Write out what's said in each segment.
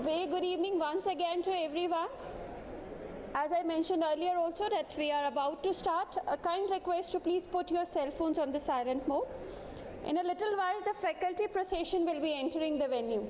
Very good evening once again to everyone. As I mentioned earlier also that we are about to start, a kind request to please put your cell phones on the silent mode. In a little while, the faculty procession will be entering the venue.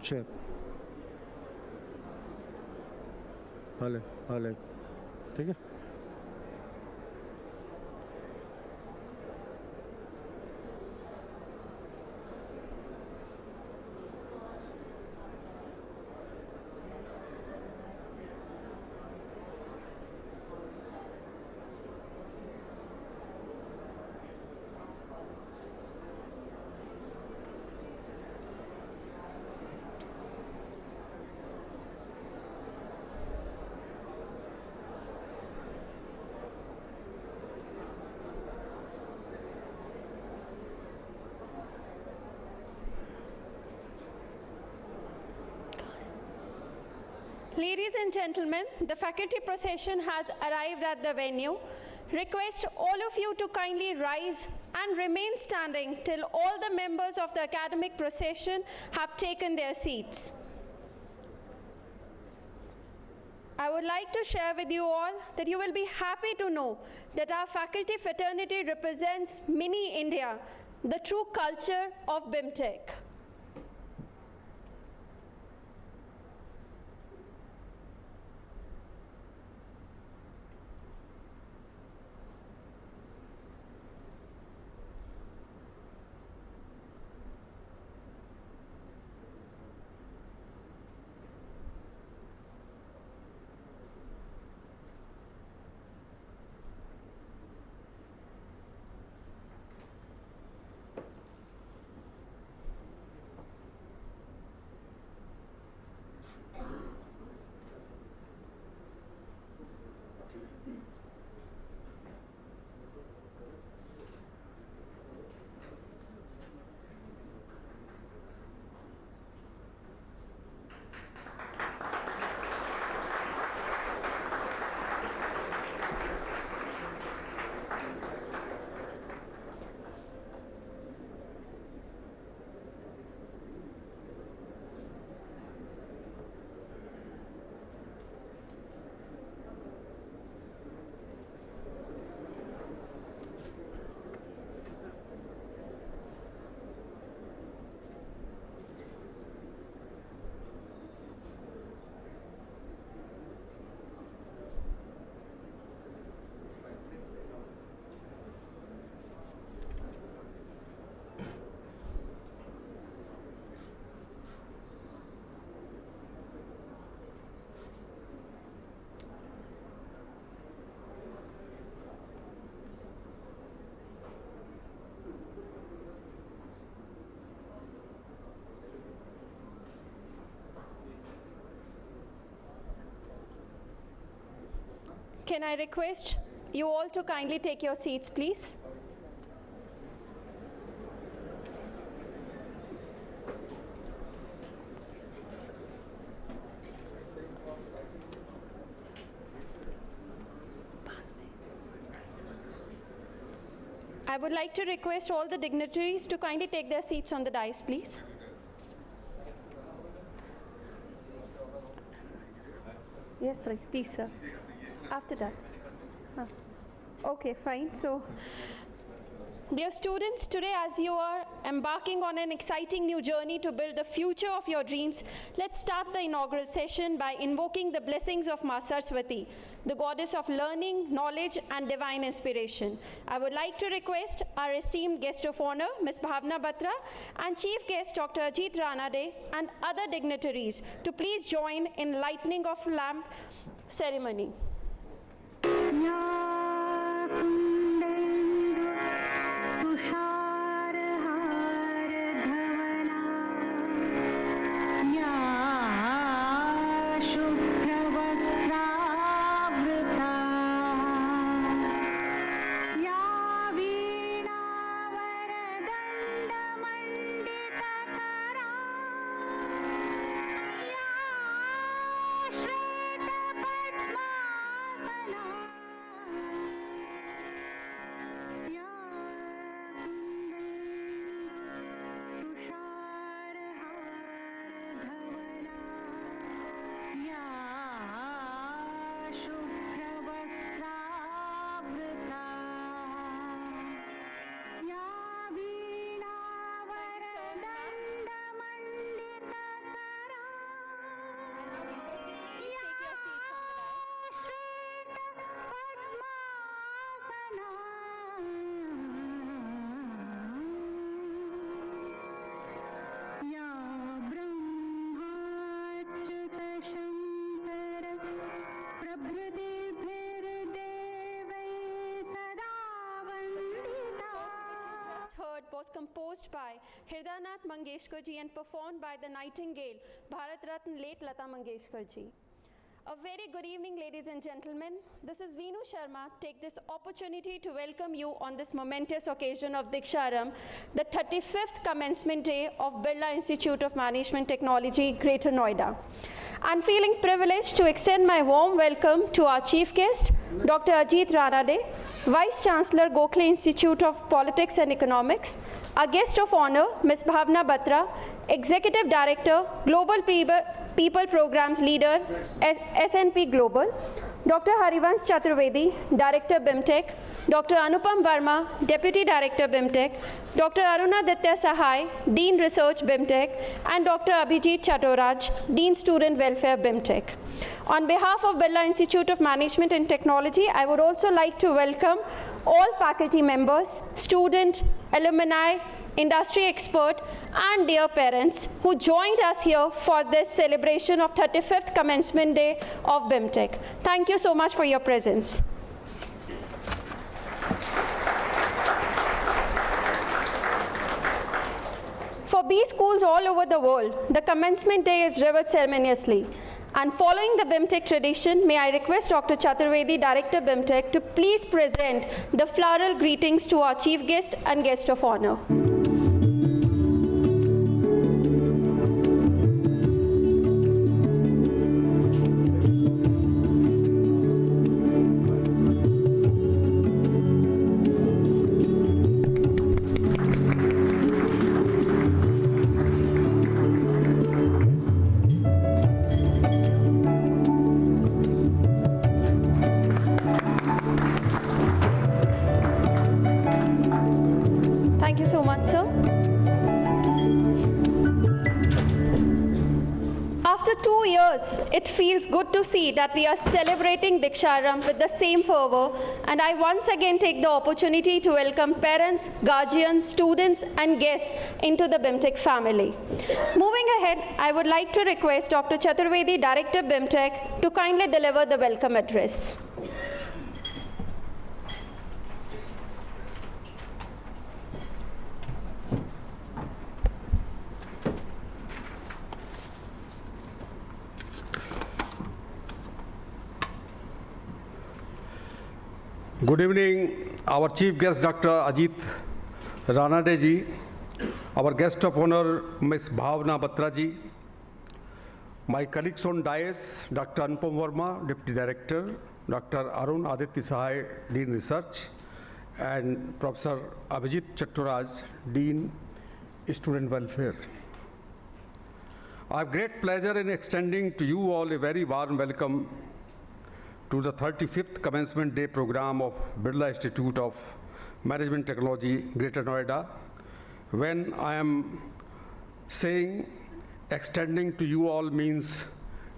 Sure. हाले ठीक है. Ladies and gentlemen, the faculty procession has arrived at the venue. Request all of you to kindly rise and remain standing till all the members of the academic procession have taken their seats. I would like to share with you all that you will be happy to know that our faculty fraternity represents Mini India, the true culture of BIMTech. Can I request you all to kindly take your seats, please? I would like to request all the dignitaries to kindly take their seats on the dais, please. Yes, please, sir. After that. Okay, fine. So, dear students, today as you are embarking on an exciting new journey to build the future of your dreams, let's start the inaugural session by invoking the blessings of Ma Saraswati, the goddess of learning, knowledge, and divine inspiration. I would like to request our esteemed guest of honor, Ms. Bhavna Batra, and Chief Guest Dr. Ajit Ranade, and other dignitaries to please join in lighting of lamp ceremony. Was composed by Hridayanath Mangeshkar ji and performed by the Nightingale, Bharat Ratna late Lata Mangeshkar ji. A very good evening, ladies and gentlemen. This is Veenu Sharma. Take this opportunity to welcome you on this momentous occasion of Diksharam, the 35th commencement day of Birla Institute of Management Technology, Greater Noida. I'm feeling privileged to extend my warm welcome to our chief guest, Dr. Ajit Ranade, Vice Chancellor, Gokhale Institute of Politics and Economics, our guest of honor, Ms. Bhavna Batra, Executive Director, Global People Programs Leader, SNP Global, Dr. Harivansh Chaturvedi, Director BIMTech, Dr. Anupam Verma, Deputy Director BIMTech, Dr. Arunaditya Sahai, Dean Research BIMTech, and Dr. Abhijit Chaturaj, Dean Student Welfare BIMTech. On behalf of Birla Institute of Management and Technology, I would also like to welcome all faculty members, student, alumni, industry expert, and dear parents who joined us here for this celebration of 35th Commencement Day of BIMTech. Thank you so much for your presence. For B schools all over the world, the commencement day is revered ceremoniously. And following the BIMTech tradition, may I request Dr. Chaturvedi, Director BIMTech, to please present the floral greetings to our chief guest and guest of honor. It feels good to see that we are celebrating Diksharam with the same fervor, and I once again take the opportunity to welcome parents, guardians, students, and guests into the BIMTech family. Moving ahead, I would like to request Dr. Chaturvedi, Director BIMTech, to kindly deliver the welcome address. Good evening, our chief guest Dr. Ajit Ranade ji, our guest of honor Ms. Bhavna Batra ji, my colleagues on dais, Dr. Anupam Verma, Deputy Director, Dr. Arun Aditya Sahai, Dean Research, and Professor Abhijit Chattoraj, Dean Student Welfare. I have great pleasure in extending to you all a very warm welcome to the 35th Commencement Day program of Birla Institute of Management Technology, Greater Noida. When I am saying extending to you all means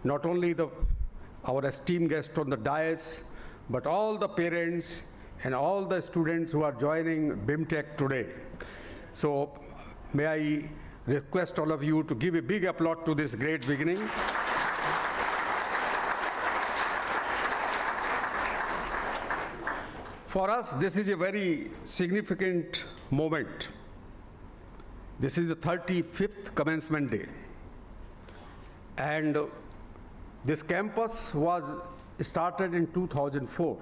not only our esteemed guests on the dais, but all the parents and all the students who are joining BIMTech today. So may I request all of you to give a big applause to this great beginning. For us, this is a very significant moment. This is the 35th Commencement Day. And this campus was started in 2004.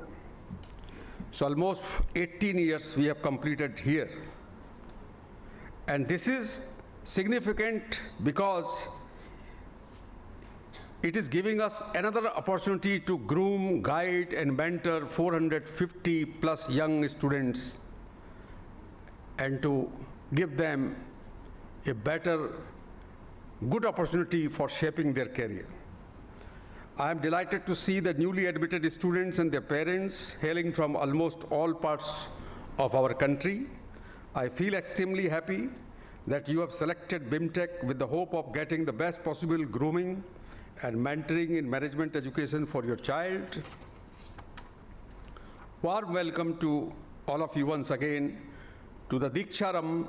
So almost 18 years we have completed here. And this is significant because it is giving us another opportunity to groom, guide, and mentor 450 plus young students and to give them a better, good opportunity for shaping their career. I am delighted to see the newly admitted students and their parents hailing from almost all parts of our country. I feel extremely happy that you have selected BIMTech with the hope of getting the best possible grooming and mentoring in management education for your child. Warm welcome to all of you once again to the Diksharam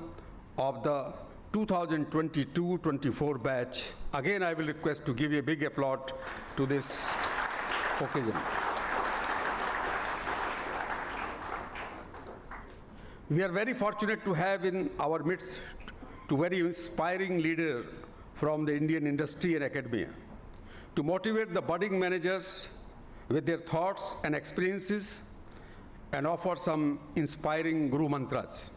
of the 2022-24 batch. Again, I will request to give a big applause to this occasion. We are very fortunate to have in our midst two very inspiring leaders from the Indian industry and academia to motivate the budding managers with their thoughts and experiences and offer some inspiring Guru mantras.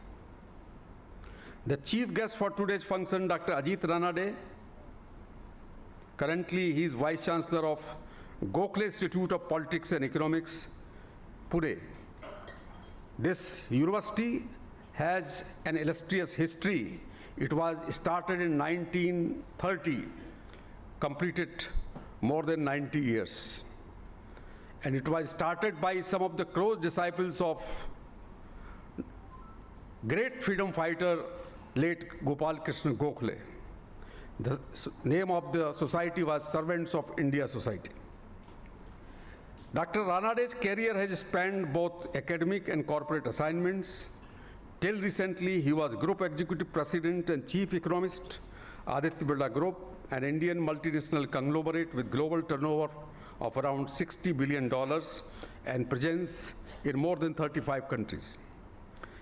The chief guest for today's function, Dr. Ajit Ranade. Currently, he is Vice Chancellor of Gokhale Institute of Politics and Economics, Pune. This university has an illustrious history. It was started in 1930, completed more than 90 years. And it was started by some of the close disciples of great freedom fighter, late Gopal Krishna Gokhale. The name of the society was Servants of India Society. Dr. Ranade's career has spanned both academic and corporate assignments. Till recently, he was Group Executive President and Chief Economist, Aditya Birla Group, an Indian multinational conglomerate with global turnover of around $60 billion and presence in more than 35 countries.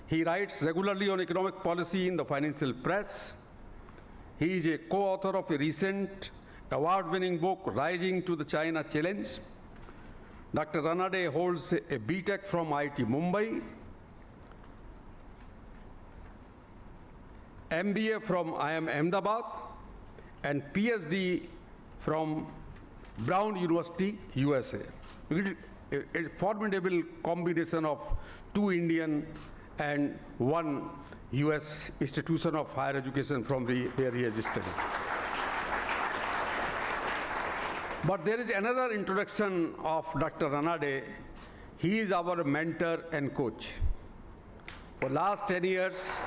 He writes regularly on economic policy in the financial press. He is a co-author of a recent award-winning book, Rising to the China Challenge. Dr. Ranade holds a BTech from IIT Mumbai, MBA from IIM Ahmedabad, and PhD from Brown University, USA. A formidable combination of two Indian and one US institution of higher education from where he has studied. But there is another introduction of Dr. Ranade. He is our mentor and coach. For the last 10 years,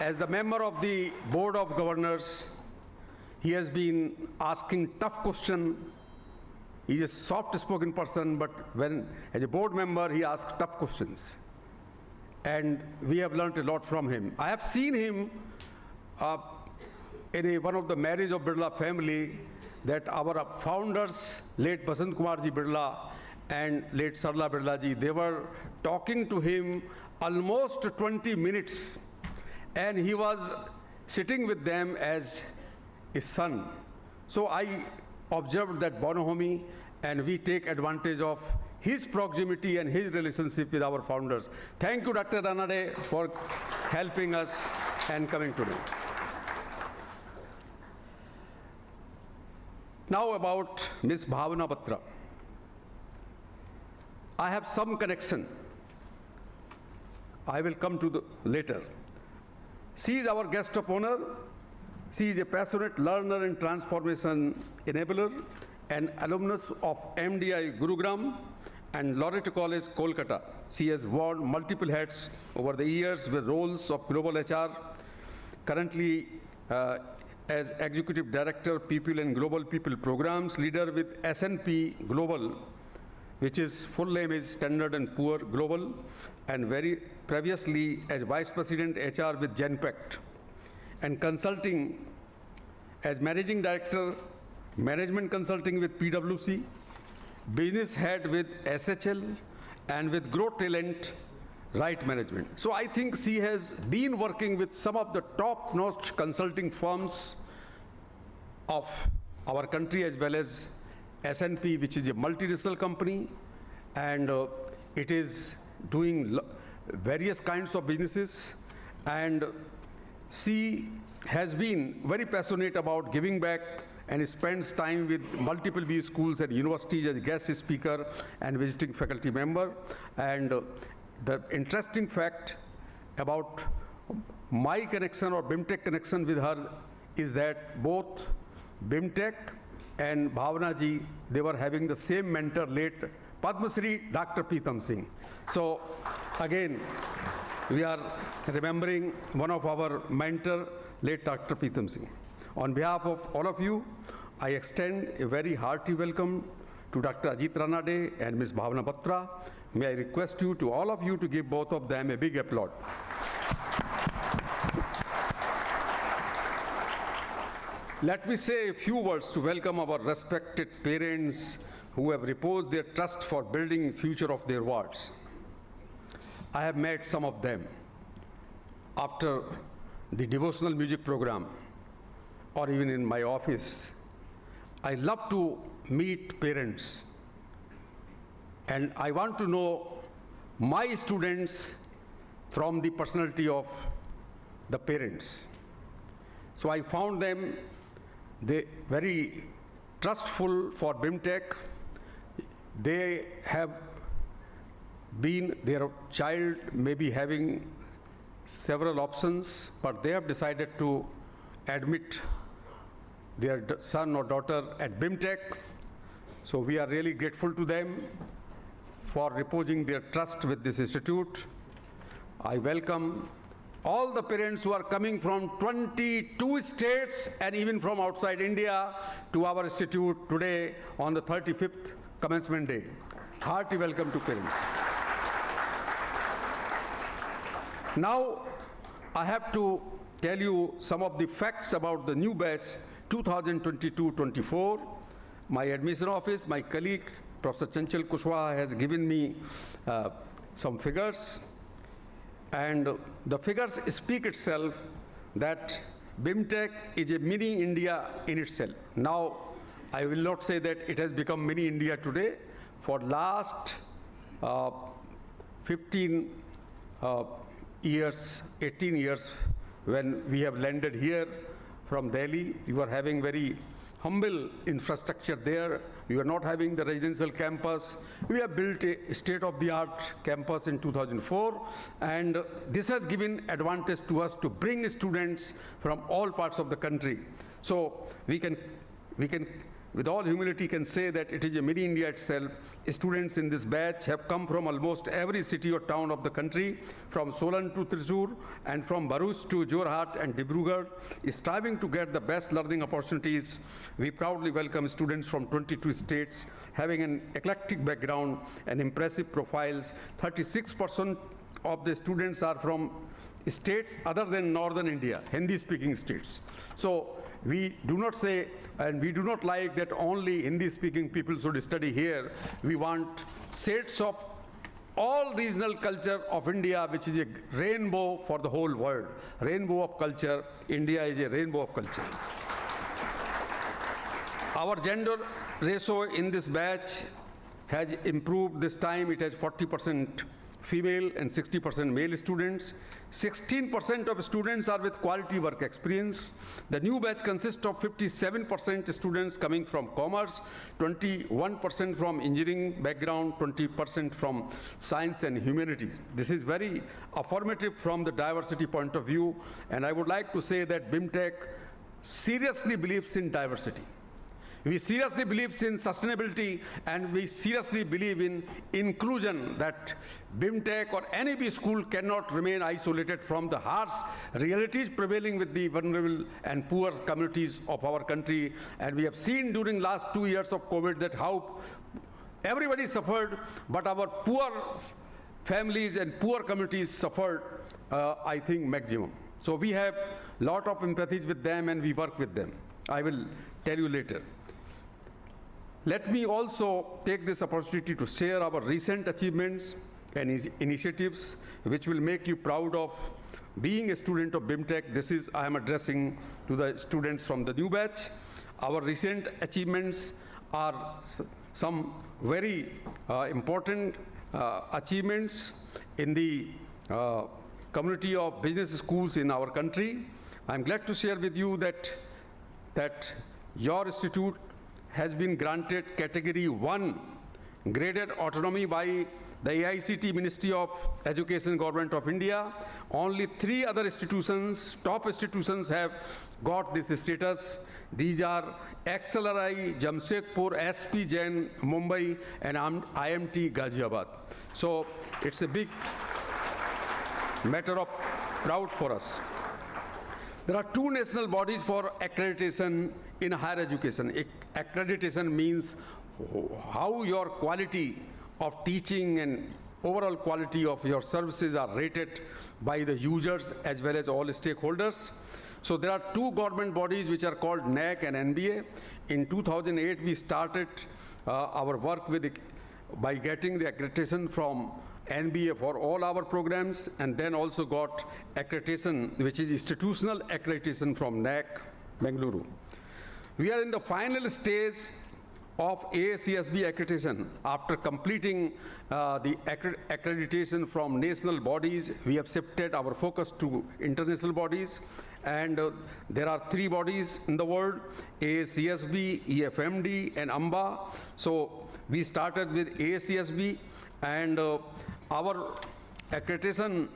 as the member of the Board of Governors, he has been asking tough questions. He is a soft-spoken person, but when, as a board member, he asks tough questions. And we have learned a lot from him. I have seen him in one of the marriage of Birla family, that our founders, late Basant Kumarji Birla and late Sarla Birla ji, they were talking to him almost 20 minutes. And he was sitting with them as a son. So I observed that bonhomie, and we take advantage of his proximity and his relationship with our founders. Thank you, Dr. Ranade, for helping us and coming today. Now about Ms. Bhavna Batra. I have some connection. I will come to the later. She is our guest of honor. She is a passionate learner and transformation enabler, an alumnus of MDI Gurugram and Loreto College, Kolkata. She has worn multiple hats over the years with roles of global HR, currently as Executive Director, People and Global People Programs, leader with S&P Global, which is full name is Standard & Poor Global, and very previously as Vice President HR with Genpact, and consulting as Managing Director, Management Consulting with PwC, Business Head with SHL, and with Growth Talent, Right Management. So I think she has been working with some of the top-notch consulting firms of our country, as well as S&P, which is a multinational company, and it is doing various kinds of businesses, and she has been very passionate about giving back and spends time with multiple B schools and universities as guest speaker and visiting faculty member. And the interesting fact about my connection or BIMTech connection with her is that both BIMTech and Bhavna ji, they were having the same mentor, late Padma Shri Dr. Pritam Singh. So again, we are remembering one of our mentor, late Dr. Pritam Singh. On behalf of all of you, I extend a very hearty welcome to Dr. Ajit Ranade and Ms. Bhavna Batra. May I request you, to all of you, to give both of them a big applaud. Let me say a few words to welcome our respected parents who have reposed their trust for building future of their wards. I have met some of them after the devotional music program or even in my office. I love to meet parents, and I want to know my students from the personality of the parents. So I found them very trustful for BIMTech. They have been, their child may be having several options, but they have decided to admit their son or daughter at BIMTech. So we are really grateful to them for reposing their trust with this institute. I welcome all the parents who are coming from 22 states and even from outside India to our institute today on the 35th Commencement Day. Hearty welcome to parents. Now, I have to tell you some of the facts about the new batch 2022-24. My admission office, my colleague, Professor Chanchal Kushwaha, has given me some figures. And the figures speak itself that BIMTech is a mini India in itself. Now, I will not say that it has become mini India today. For last 15 years, 18 years, when we have landed here from Delhi, we were having very humble infrastructure there. We were not having the residential campus. We have built a state-of-the-art campus in 2004, and this has given advantage to us to bring students from all parts of the country. So we can with all humility can say that it is a mini India itself. Students in this batch have come from almost every city or town of the country, from Solan to Thrissur and from Bharuch to Jorhat and Dibrugarh, striving to get the best learning opportunities. We proudly welcome students from 22 states having an eclectic background and impressive profiles. 36% of the students are from states other than northern India, Hindi-speaking states. So we do not say, and we do not like that only Hindi-speaking people should study here. We want sets of all regional culture of India, which is a rainbow for the whole world. Rainbow of culture. India is a rainbow of culture. Our gender ratio in this batch has improved. This time it has 40% female and 60% male students. 16% of students are with quality work experience. The new batch consists of 57% students coming from commerce, 21% from engineering background, 20% from science and humanities. This is very affirmative from the diversity point of view, and I would like to say that BIMTech seriously believes in diversity. We seriously believe in sustainability, and we seriously believe in inclusion, that BIMTech or any B school cannot remain isolated from the harsh realities prevailing with the vulnerable and poor communities of our country. And we have seen during last 2 years of COVID that how everybody suffered, but our poor families and poor communities suffered, I think, maximum. So we have a lot of empathy with them, and we work with them. I will tell you later. Let me also take this opportunity to share our recent achievements and initiatives which will make you proud of being a student of BIMTech. This is, I am addressing to the students from the new batch. Our recent achievements are some very important achievements in the community of business schools in our country. I'm glad to share with you that your institute has been granted Category 1 graded autonomy by the AICT Ministry of Education, Government of India. Only 3 other institutions, top institutions, have got this status. These are XLRI, Jamshedpur, SP Jain, Mumbai, and IMT Ghaziabad. So it's a big matter of proud for us. There are 2 national bodies for accreditation in higher education. Accreditation means how your quality of teaching and overall quality of your services are rated by the users as well as all stakeholders. So there are 2 government bodies which are called NAC and NBA. In 2008, we started our work by getting the accreditation from NBA for all our programs, and then also got accreditation, which is institutional accreditation from NAC, Bengaluru. We are in the final stage of AACSB accreditation. After completing the accreditation from national bodies, we have shifted our focus to international bodies. And there are 3 bodies in the world: AACSB, EFMD, and AMBA. So we started with AACSB, and our accreditation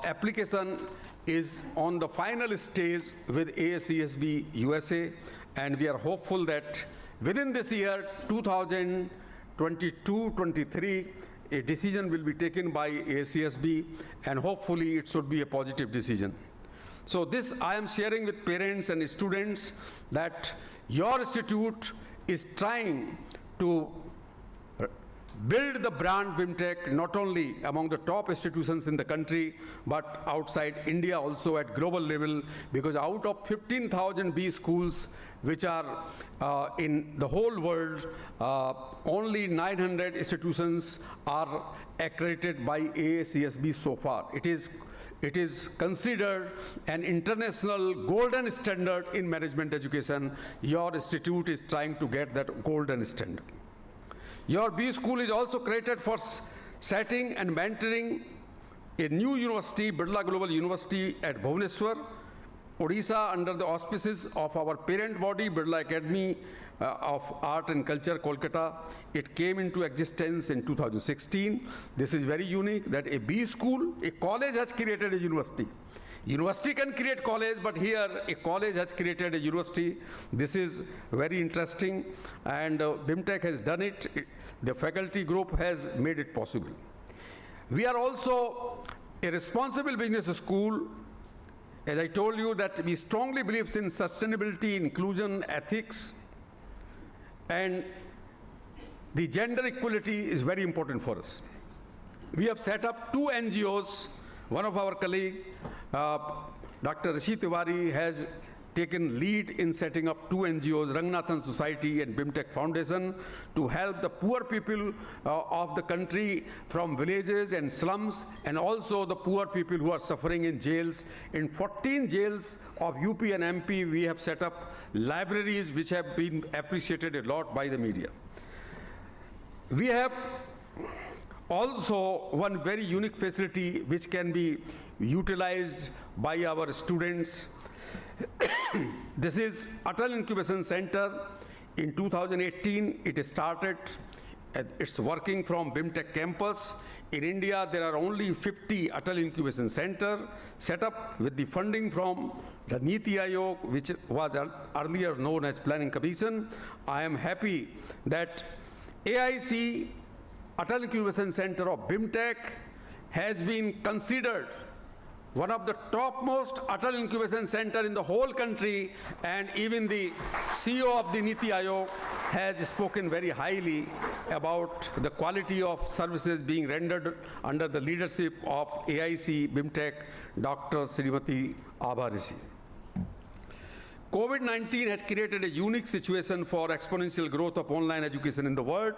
application is on the final stage with AACSB USA, and we are hopeful that within this year, 2022-23, a decision will be taken by AACSB, and hopefully it should be a positive decision. So this I am sharing with parents and students, that your institute is trying to build the brand BIMTech not only among the top institutions in the country, but outside India also at global level, because out of 15,000 B schools which are in the whole world, only 900 institutions are accredited by AACSB so far. It is considered an international golden standard in management education. Your institute is trying to get that golden standard. Your B school is also created for setting and mentoring a new university, Birla Global University at Bhubaneswar, Odisha, under the auspices of our parent body, Birla Academy of Art and Culture, Kolkata. It came into existence in 2016. This is very unique that a B school, a college, has created a university. University can create college, but here a college has created a university. This is very interesting, and BIMTech has done it. The faculty group has made it possible. We are also a responsible business school. As I told you, that we strongly believe in sustainability, inclusion, ethics, and the gender equality is very important for us. We have set up 2 NGOs. One of our colleagues, Dr. Rishi Tiwari, has taken lead in setting up 2 NGOs, Ranganathan Society and BIMTech Foundation, to help the poor people of the country from villages and slums, and also the poor people who are suffering in jails. In 14 jails of UP and MP, we have set up libraries which have been appreciated a lot by the media. We have also one very unique facility which can be utilized by our students. This is Atal Incubation Center. In 2018, it started. It's working from BIMTech campus. In India, there are only 50 Atal Incubation Center set up with the funding from the Niti Aayog, which was earlier known as Planning Commission. I am happy that AIC Atal Incubation Center of BIMTech has been considered one of the topmost Atal Incubation Center in the whole country, and even the CEO of the Niti Aayog has spoken very highly about the quality of services being rendered under the leadership of AIC BIMTech, Dr. Srimati Abha Rishi. COVID-19 has created a unique situation for exponential growth of online education in the world.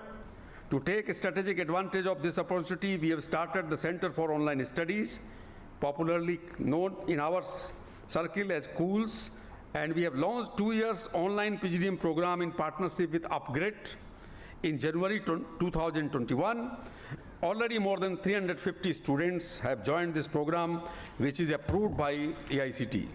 To take strategic advantage of this opportunity, we have started the Center for Online Studies, popularly known in our circle as COOLS, and we have launched 2 years online PGDM program in partnership with Upgrade in January 2021. Already more than 350 students have joined this program, which is approved by AICT.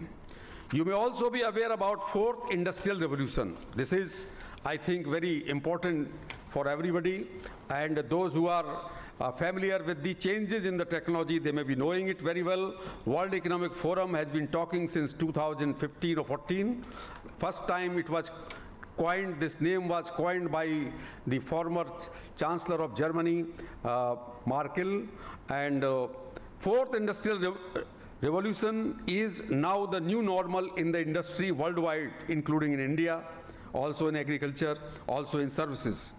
You may also be aware about fourth industrial revolution. This is, I think, very important for everybody, and those who are familiar with the changes in the technology, they may be knowing it very well. World Economic Forum has been talking since 2015 or 14. First time it was coined, this name was coined by the former Chancellor of Germany, Merkel, and fourth industrial revolution is now the new normal in the industry worldwide, including in India, also in agriculture, also in services.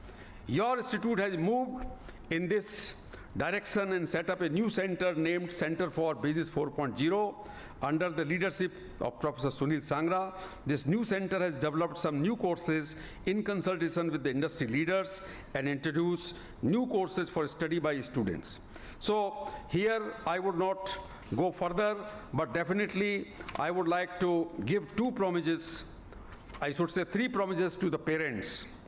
Your institute has moved in this direction and set up a new center named Center for Business 4.0 under the leadership of Professor Sunil Sangra. This new center has developed some new courses in consultation with the industry leaders and introduced new courses for study by students. So here I would not go further, but definitely I would like to give two promises, I should say three promises to the parents.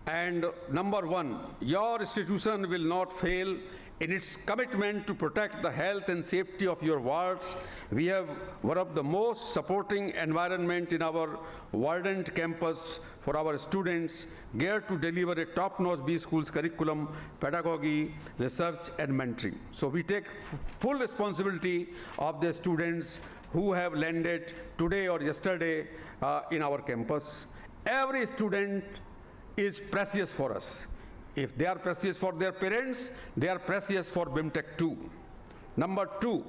And number one, your institution will not fail in its commitment to protect the health and safety of your wards. We have one of the most supporting environment in our verdant campus for our students, geared to deliver a top-notch B Schools curriculum, pedagogy, research, and mentoring. So we take full responsibility of the students who have landed today or yesterday in our campus. Every student is precious for us. If they are precious for their parents, they are precious for BIMTech too. Number two,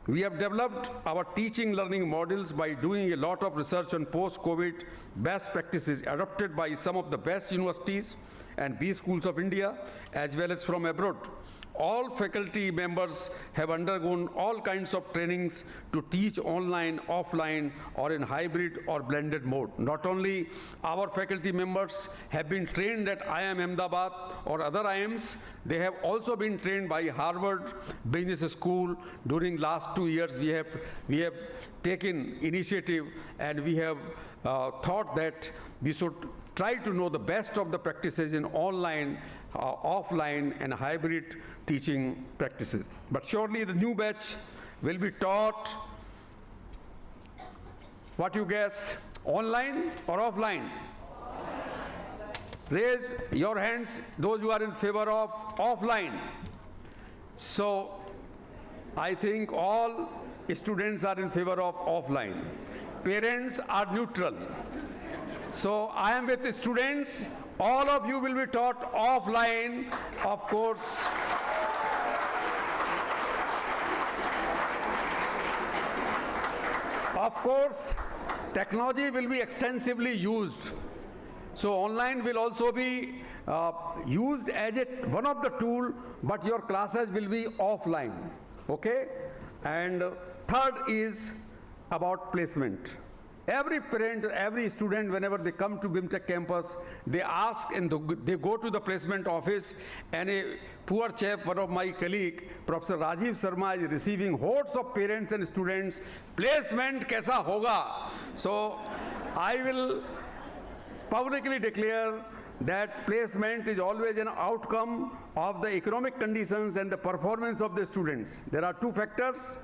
we have developed our teaching learning models by doing a lot of research on post-COVID best practices adopted by some of the best universities and B schools of India, as well as from abroad. All faculty members have undergone all kinds of trainings to teach online, offline, or in hybrid or blended mode. Not only our faculty members have been trained at IIM Ahmedabad or other IIMs, they have also been trained by Harvard Business School. During last 2 years, we have taken initiative, and we have thought that we should try to know the best of the practices in online, offline, and hybrid teaching practices. But surely the new batch will be taught, what you guess, online or offline? Raise your hands, those who are in favor of offline. So I think all students are in favor of offline. Parents are neutral. So I am with the students. All of you will be taught offline, of course. Of course, technology will be extensively used. So online will also be used as one of the tools, but your classes will be offline. Okay? And third is about placement. Every parent, every student, whenever they come to BIMTech campus, they ask and they go to the placement office, and a poor chap, one of my colleague, Professor Rajiv Sharma, is receiving hordes of parents and students, placement kaisa hoga? So I will publicly declare that placement is always an outcome of the economic conditions and the performance of the students. There are two factors.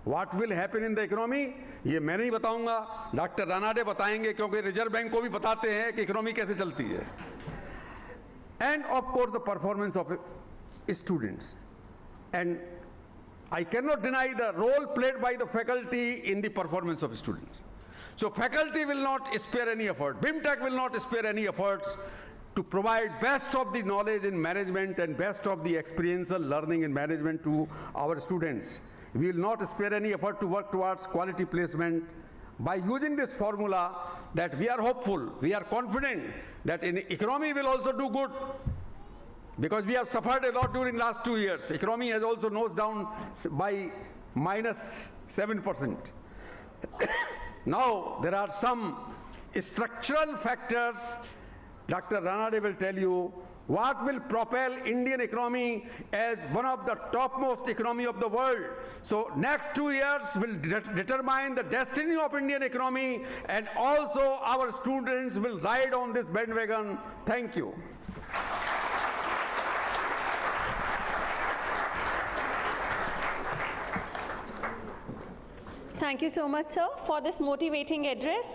What will happen in the economy? ये मैं नहीं बताऊंगा, doctor Ranade बताएंगे, क्योंकि reserve bank को भी बताते हैं कि इकोनॉमी कैसे चलती है. And of course the performance of students. And I cannot deny the role played by the faculty in the performance of students. So faculty will not spare any effort. BIMTech will not spare any efforts to provide best of the knowledge in management and best of the experiential learning in management to our students. We will not spare any effort to work towards quality placement by using this formula that we are hopeful, we are confident that in economy will also do good, because we have suffered a lot during last 2 years. Economy has also nosed down by -7%. Now there are some structural factors. Dr. Ranade will tell you what will propel Indian economy as one of the topmost economy of the world. So next 2 years will determine the destiny of Indian economy, and also our students will ride on this bandwagon. Thank you. Thank you so much, sir, for this motivating address.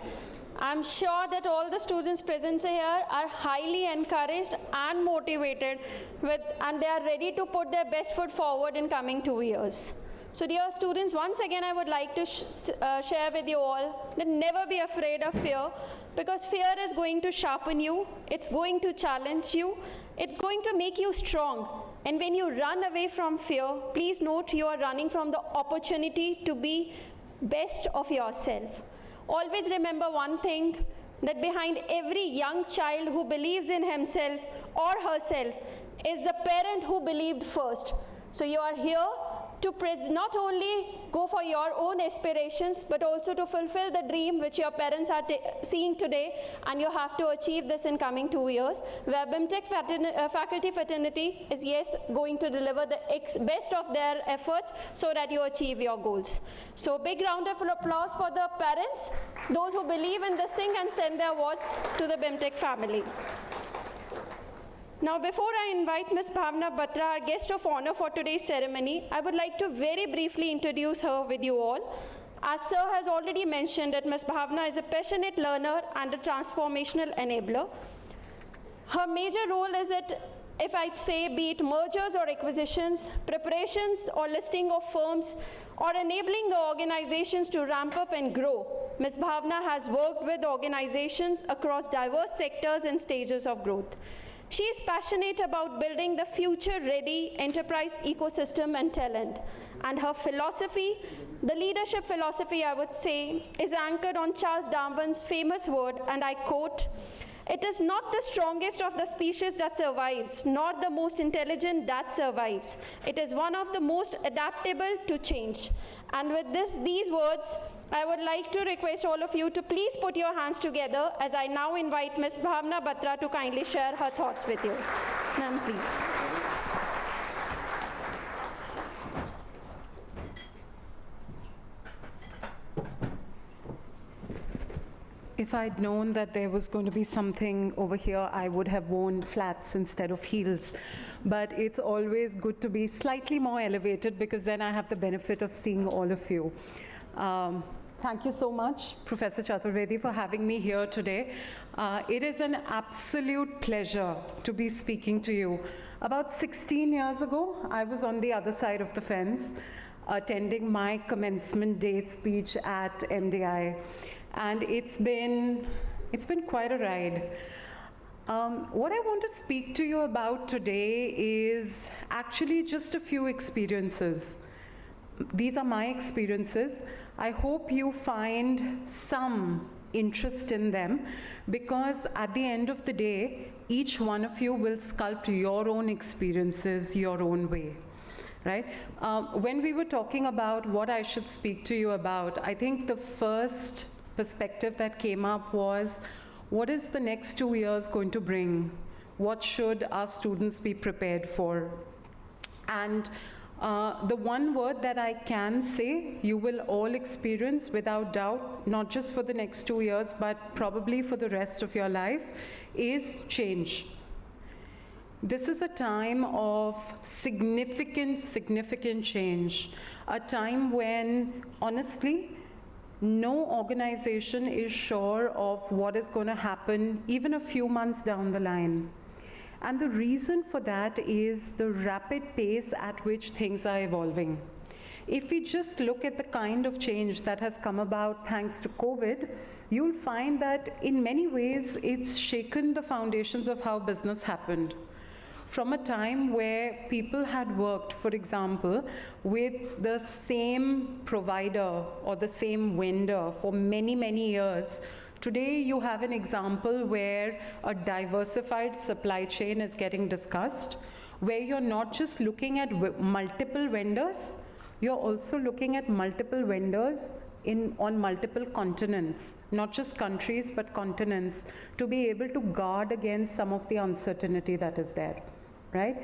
I'm sure that all the students present here are highly encouraged and motivated and they are ready to put their best foot forward in coming 2 years. So dear students, once again I would like to share with you all that never be afraid of fear, because fear is going to sharpen you, it's going to challenge you, it's going to make you strong. And when you run away from fear, please note you are running from the opportunity to be best of yourself. Always remember one thing, that behind every young child who believes in himself or herself is the parent who believed first. So you are here to not only go for your own aspirations, but also to fulfill the dream which your parents are seeing today, and you have to achieve this in coming 2 years, where BIMTech faculty fraternity is, yes, going to deliver the best of their efforts so that you achieve your goals. So big round of applause for the parents, those who believe in this thing and send their awards to the BIMTech family. Now, before I invite Ms. Bhavna Batra, our guest of honor for today's ceremony, I would like to very briefly introduce her with you all. As Sir has already mentioned, that Ms. Bhavna is a passionate learner and a transformational enabler. Her major role is that, if I'd say, be it mergers or acquisitions, preparations or listing of firms, or enabling the organizations to ramp up and grow, Ms. Bhavna has worked with organizations across diverse sectors and stages of growth. She is passionate about building the future-ready enterprise ecosystem and talent. And her philosophy, the leadership philosophy, I would say, is anchored on Charles Darwin's famous word, and I quote, "It is not the strongest of the species that survives, nor the most intelligent that survives. It is one of the most adaptable to change." And with these words, I would like to request all of you to please put your hands together as I now invite Ms. Bhavna Batra to kindly share her thoughts with you. Ma'am, please. If I'd known that there was going to be something over here, I would have worn flats instead of heels. But it's always good to be slightly more elevated, because then I have the benefit of seeing all of you. Thank you so much, Professor Chaturvedi, for having me here today. It is an absolute pleasure to be speaking to you. About 16 years ago, I was on the other side of the fence, attending my commencement day speech at MDI. And it's been quite a ride. What I want to speak to you about today is actually just a few experiences. These are my experiences. I hope you find some interest in them, because at the end of the day, each one of you will sculpt your own experiences your own way. Right? When we were talking about what I should speak to you about, I think the first perspective that came up was, what is the next 2 years going to bring? What should our students be prepared for? And The one word that I can say you will all experience without doubt, not just for the next 2 years, but probably for the rest of your life, is change. This is a time of significant, significant change. A time when, honestly, no organization is sure of what is going to happen even a few months down the line. And the reason for that is the rapid pace at which things are evolving. If we just look at the kind of change that has come about thanks to COVID, you'll find that in many ways it's shaken the foundations of how business happened. From a time where people had worked, for example, with the same provider or the same vendor for many, many years, today you have an example where a diversified supply chain is getting discussed, where you're not just looking at multiple vendors, you're also looking at multiple vendors on multiple continents, not just countries, but continents, to be able to guard against some of the uncertainty that is there, right?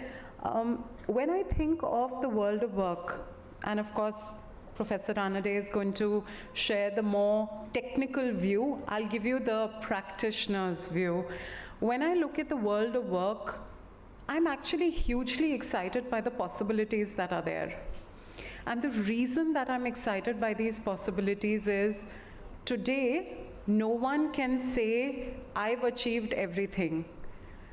When I think of the world of work, and of course, Professor Ranade is going to share the more technical view. I'll give you the practitioner's view. When I look at the world of work, I'm actually hugely excited by the possibilities that are there. And the reason that I'm excited by these possibilities is today, no one can say, I've achieved everything.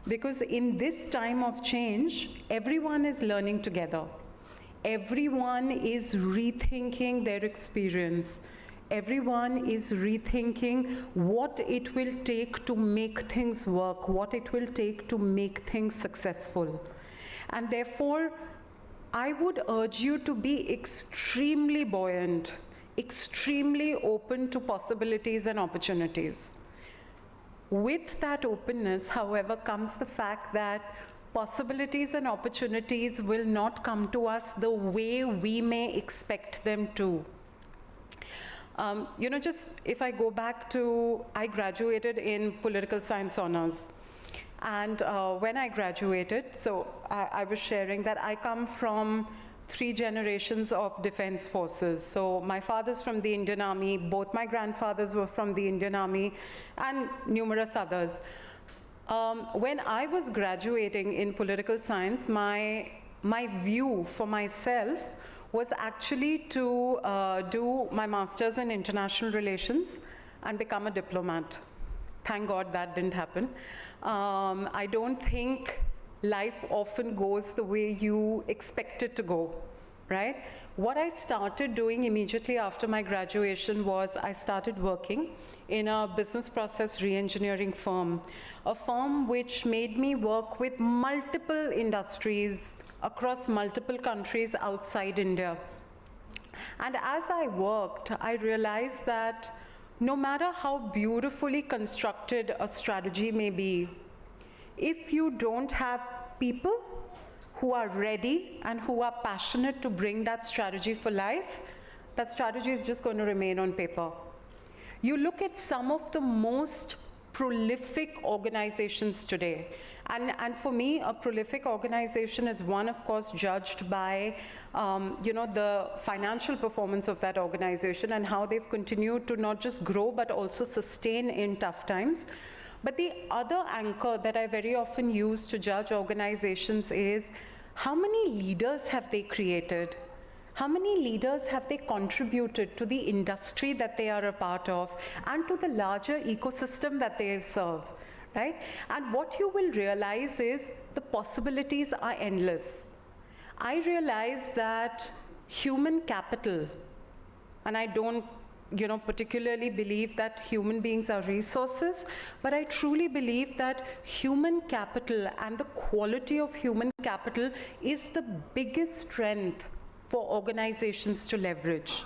Because in this time of change, everyone is learning together. Everyone is rethinking their experience. Everyone is rethinking what it will take to make things work, what it will take to make things successful. And therefore, I would urge you to be extremely buoyant, extremely open to possibilities and opportunities. With that openness, however, comes the fact that possibilities and opportunities will not come to us the way we may expect them to. Just if I go back to, I graduated in political science honors. And when I graduated, so I was sharing that I come from 3 generations of defense forces. So my father's from the Indian Army, both my grandfathers were from the Indian Army, and numerous others. When I was graduating in political science, my view for myself was actually to do my master's in international relations and become a diplomat. Thank God that didn't happen. I don't think life often goes the way you expect it to go, right? What I started doing immediately after my graduation was I started working in a business process re-engineering firm, a firm which made me work with multiple industries across multiple countries outside India. And as I worked, I realized that no matter how beautifully constructed a strategy may be, if you don't have people who are ready and who are passionate to bring that strategy for life, that strategy is just going to remain on paper. You look at some of the most prolific organizations today, and for me, a prolific organization is one, of course, judged by the financial performance of that organization and how they've continued to not just grow but also sustain in tough times. But the other anchor that I very often use to judge organizations is how many leaders have they created? How many leaders have they contributed to the industry that they are a part of and to the larger ecosystem that they serve, right? And what you will realize is the possibilities are endless. I realize that human capital, and I don't particularly believe that human beings are resources, but I truly believe that human capital and the quality of human capital is the biggest strength for organizations to leverage.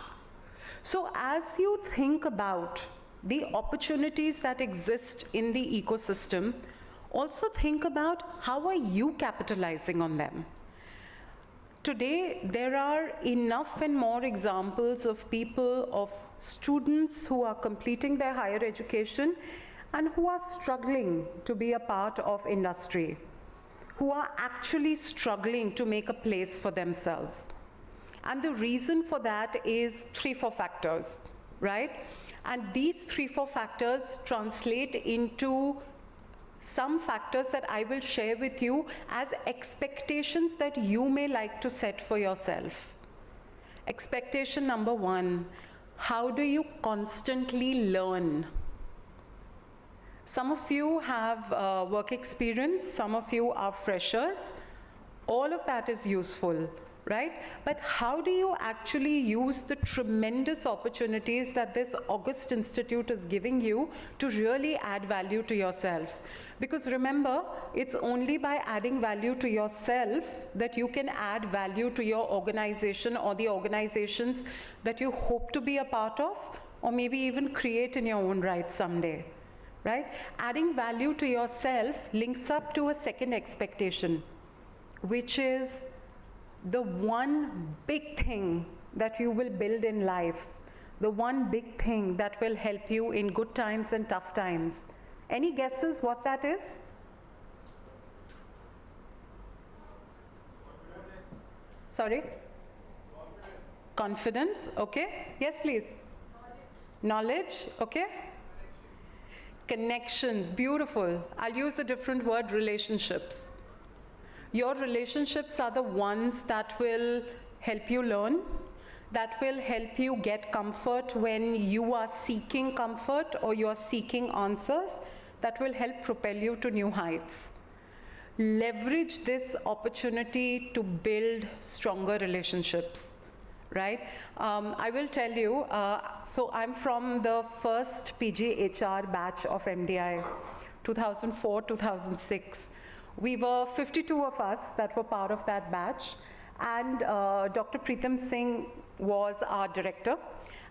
So as you think about the opportunities that exist in the ecosystem, also think about how are you capitalizing on them. Today, there are enough and more examples of people, of students who are completing their higher education and who are struggling to be a part of industry, who are actually struggling to make a place for themselves. And the reason for that is 3-4 factors, right? And these 3-4 factors translate into some factors that I will share with you as expectations that you may like to set for yourself. Expectation number 1, how do you constantly learn? Some of you have work experience, some of you are freshers. All of that is useful, right? But how do you actually use the tremendous opportunities that this August Institute is giving you to really add value to yourself? Because remember, it's only by adding value to yourself that you can add value to your organization or the organizations that you hope to be a part of, or maybe even create in your own right someday, right? Adding value to yourself links up to a second expectation, which is the one big thing that you will build in life, the one big thing that will help you in good times and tough times. Any guesses what that is? Sorry? Confidence, okay. Yes, please. Knowledge, okay. Connections, beautiful. I'll use a different word, relationships. Your relationships are the ones that will help you learn, that will help you get comfort when you are seeking comfort or you are seeking answers, that will help propel you to new heights. Leverage this opportunity to build stronger relationships, right? I will tell you, so I'm from the first PG HR batch of MDI, 2004, 2006. We were 52 of us that were part of that batch, and Dr. Preetam Singh was our director,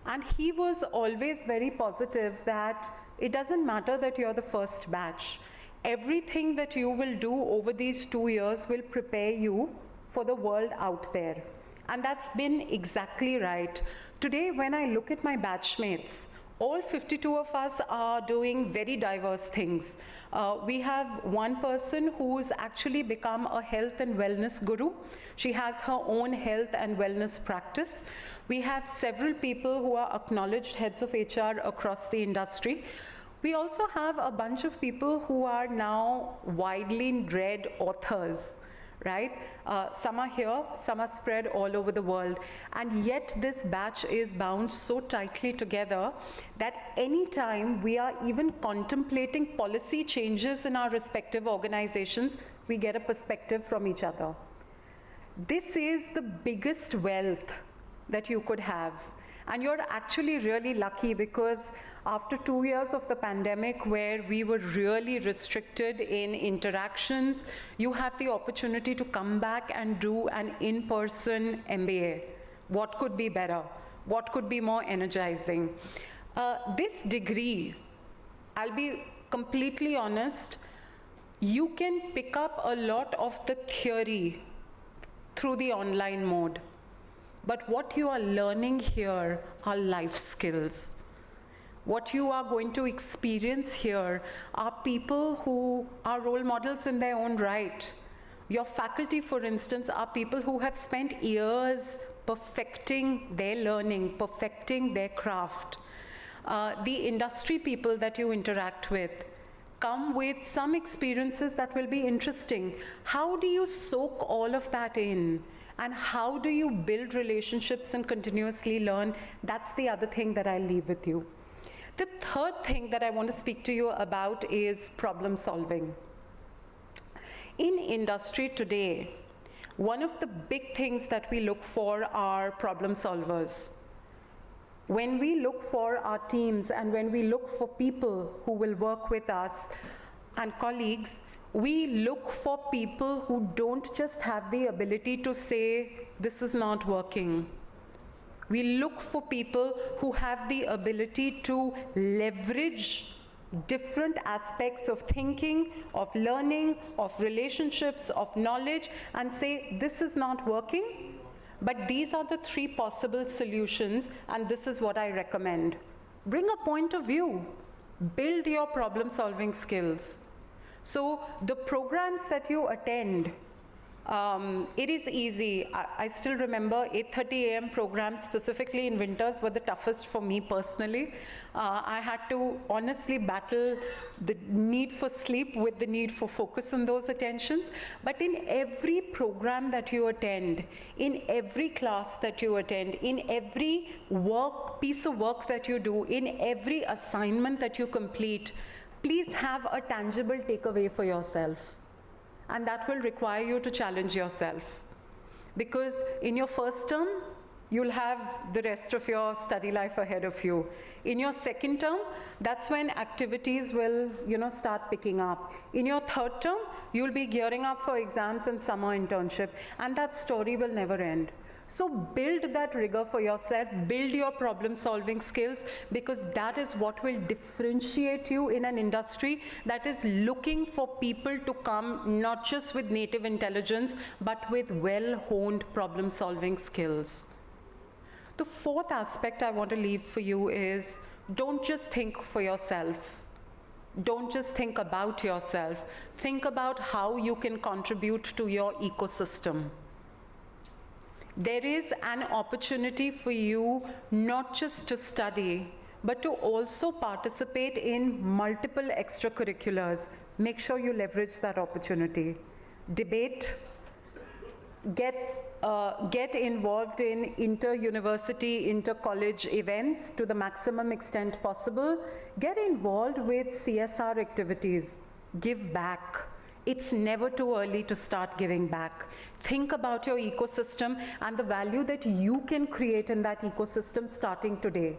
and he was always very positive that it doesn't matter that you're the first batch. Everything that you will do over these 2 years will prepare you for the world out there. And that's been exactly right. Today, when I look at my batchmates, all 52 of us are doing very diverse things. We have one person who's actually become a health and wellness guru. She has her own health and wellness practice. We have several people who are acknowledged heads of HR across the industry. We also have a bunch of people who are now widely read authors, right? Some are here, some are spread all over the world. And yet this batch is bound so tightly together that anytime we are even contemplating policy changes in our respective organizations, we get a perspective from each other. This is the biggest wealth that you could have. And you're actually really lucky, because after 2 years of the pandemic where we were really restricted in interactions, you have the opportunity to come back and do an in-person MBA. What could be better? What could be more energizing? This degree, I'll be completely honest, you can pick up a lot of the theory through the online mode. But what you are learning here are life skills. What you are going to experience here are people who are role models in their own right. Your faculty, for instance, are people who have spent years perfecting their learning, perfecting their craft. The industry people that you interact with come with some experiences that will be interesting. How do you soak all of that in? And how do you build relationships and continuously learn? That's the other thing that I'll leave with you. The third thing that I want to speak to you about is problem solving. In industry today, one of the big things that we look for are problem solvers. When we look for our teams and when we look for people who will work with us and colleagues, we look for people who don't just have the ability to say, this is not working. We look for people who have the ability to leverage different aspects of thinking, of learning, of relationships, of knowledge, and say, this is not working, but these are the 3 possible solutions, and this is what I recommend. Bring a point of view. Build your problem-solving skills. So the programs that you attend, It is easy. I still remember 8:30 a.m. programs, specifically in winters, were the toughest for me personally. I had to honestly battle the need for sleep with the need for focus on those attentions. But in every program that you attend, in every class that you attend, in every piece of work that you do, in every assignment that you complete, please have a tangible takeaway for yourself. And that will require you to challenge yourself. Because in your first term, you'll have the rest of your study life ahead of you. In your second term, that's when activities will, start picking up. In your third term, you'll be gearing up for exams and summer internship, and that story will never end. So build that rigor for yourself, build your problem-solving skills, because that is what will differentiate you in an industry that is looking for people to come not just with native intelligence, but with well-honed problem-solving skills. The fourth aspect I want to leave for you is, don't just think for yourself. Don't just think about yourself. Think about how you can contribute to your ecosystem. There is an opportunity for you not just to study, but to also participate in multiple extracurriculars. Make sure you leverage that opportunity. Debate, get involved in inter-university, inter-college events to the maximum extent possible. Get involved with CSR activities. Give back. It's never too early to start giving back. Think about your ecosystem and the value that you can create in that ecosystem starting today.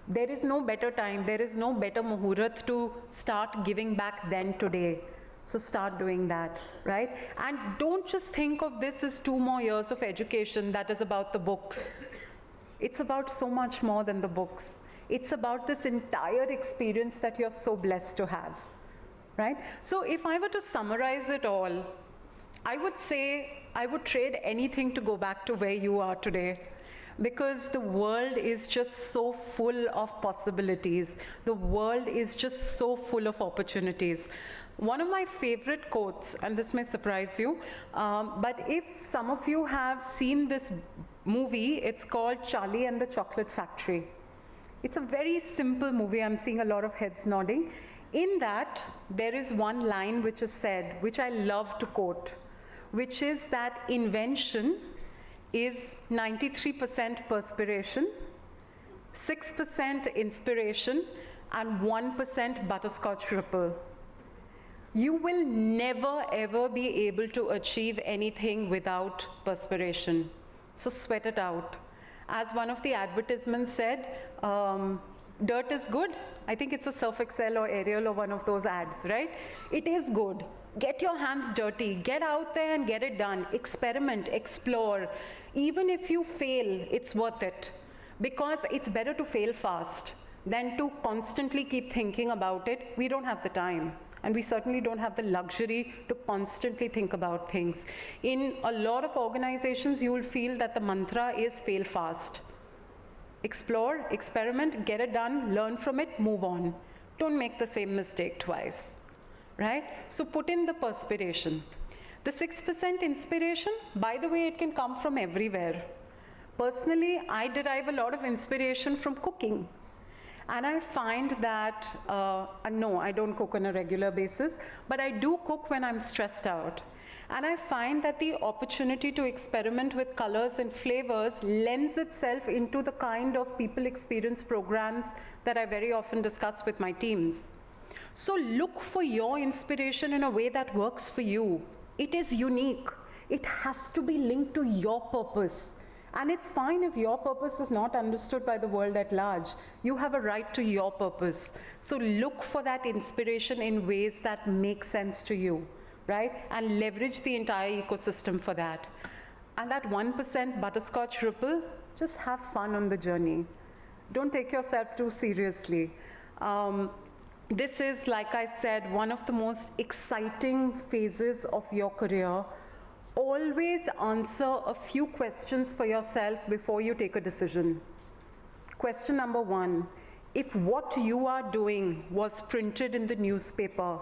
There is no better time, there is no better muhurat to start giving back than today. So start doing that, right? And don't just think of this as 2 more years of education that is about the books. It's about so much more than the books. It's about this entire experience that you're so blessed to have. Right? So if I were to summarize it all, I would say I would trade anything to go back to where you are today, because the world is just so full of possibilities. The world is just so full of opportunities. One of my favorite quotes, and this may surprise you, but if some of you have seen this movie, it's called Charlie and the Chocolate Factory. It's a very simple movie. I'm seeing a lot of heads nodding. In that, there is one line which is said, which I love to quote, which is that invention is 93% perspiration, 6% inspiration, and 1% butterscotch ripple. You will never ever be able to achieve anything without perspiration. So sweat it out. As one of the advertisements said, dirt is good. I think it's a Surf Excel or Ariel or one of those ads, right? It is good. Get your hands dirty. Get out there and get it done. Experiment, explore. Even if you fail, it's worth it. Because it's better to fail fast than to constantly keep thinking about it. We don't have the time. And we certainly don't have the luxury to constantly think about things. In a lot of organizations, you will feel that the mantra is fail fast. Explore, experiment, get it done, learn from it, move on. Don't make the same mistake twice, right? So put in the perspiration. The 6% inspiration, by the way, it can come from everywhere. Personally, I derive a lot of inspiration from cooking. And I find that, no, I don't cook on a regular basis, but I do cook when I'm stressed out. And I find that the opportunity to experiment with colors and flavors lends itself into the kind of people experience programs that I very often discuss with my teams. So look for your inspiration in a way that works for you. It is unique. It has to be linked to your purpose. And it's fine if your purpose is not understood by the world at large. You have a right to your purpose. So look for that inspiration in ways that make sense to you. Right? And leverage the entire ecosystem for that. And that 1% butterscotch ripple, just have fun on the journey. Don't take yourself too seriously. This is, like I said, one of the most exciting phases of your career. Always answer a few questions for yourself before you take a decision. Question number 1, if what you are doing was printed in the newspaper,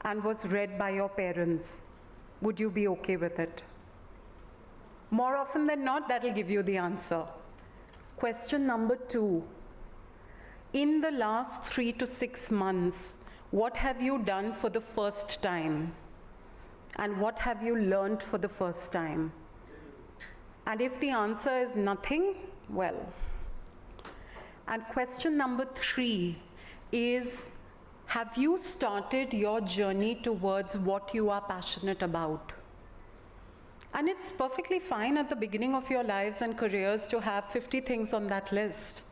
and was read by your parents, would you be okay with it? More often than not, that'll give you the answer. Question number 2. In the last 3 to 6 months, what have you done for the first time? And what have you learned for the first time? And if the answer is nothing, well. And question number 3 is, have you started your journey towards what you are passionate about? And it's perfectly fine at the beginning of your lives and careers to have 50 things on that list.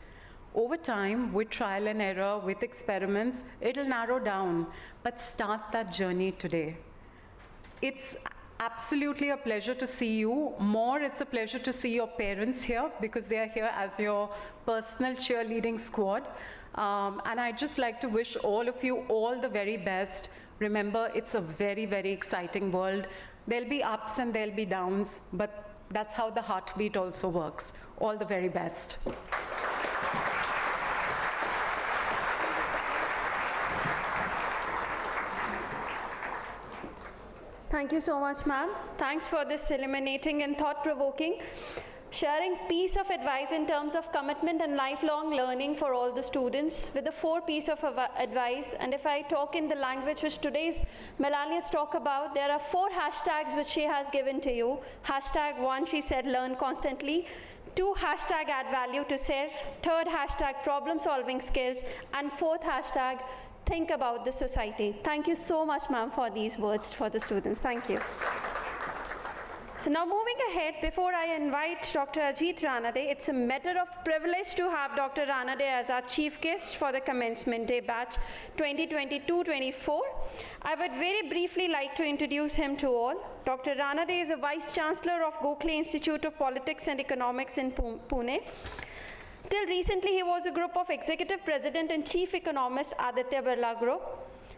Over time, with trial and error, with experiments, it'll narrow down, but start that journey today. It's absolutely a pleasure to see you. More, it's a pleasure to see your parents here because they are here as your personal cheerleading squad. And I'd just like to wish all of you all the very best. Remember, it's a very, very exciting world. There'll be ups and there'll be downs, but that's how the heartbeat also works. All the very best. Thank you so much, ma'am. Thanks for this illuminating and thought-provoking, sharing piece of advice in terms of commitment and lifelong learning for all the students with the 4 piece of advice. And if I talk in the language which today's millennials talk about, there are 4 hashtags which she has given to you. Hashtag 1, she said, learn constantly. 2, hashtag add value to self. 3rd, hashtag problem solving skills. And 4th, hashtag think about the society. Thank you so much, ma'am, for these words for the students. Thank you. So now moving ahead, before I invite Dr. Ajit Ranade, it's a matter of privilege to have Dr. Ranade as our chief guest for the Commencement Day batch 2022-24. I would very briefly like to introduce him to all. Dr. Ranade is a Vice Chancellor of Gokhale Institute of Politics and Economics in Pune. Till recently, he was a group of Executive President and Chief Economist Aditya Birla Group.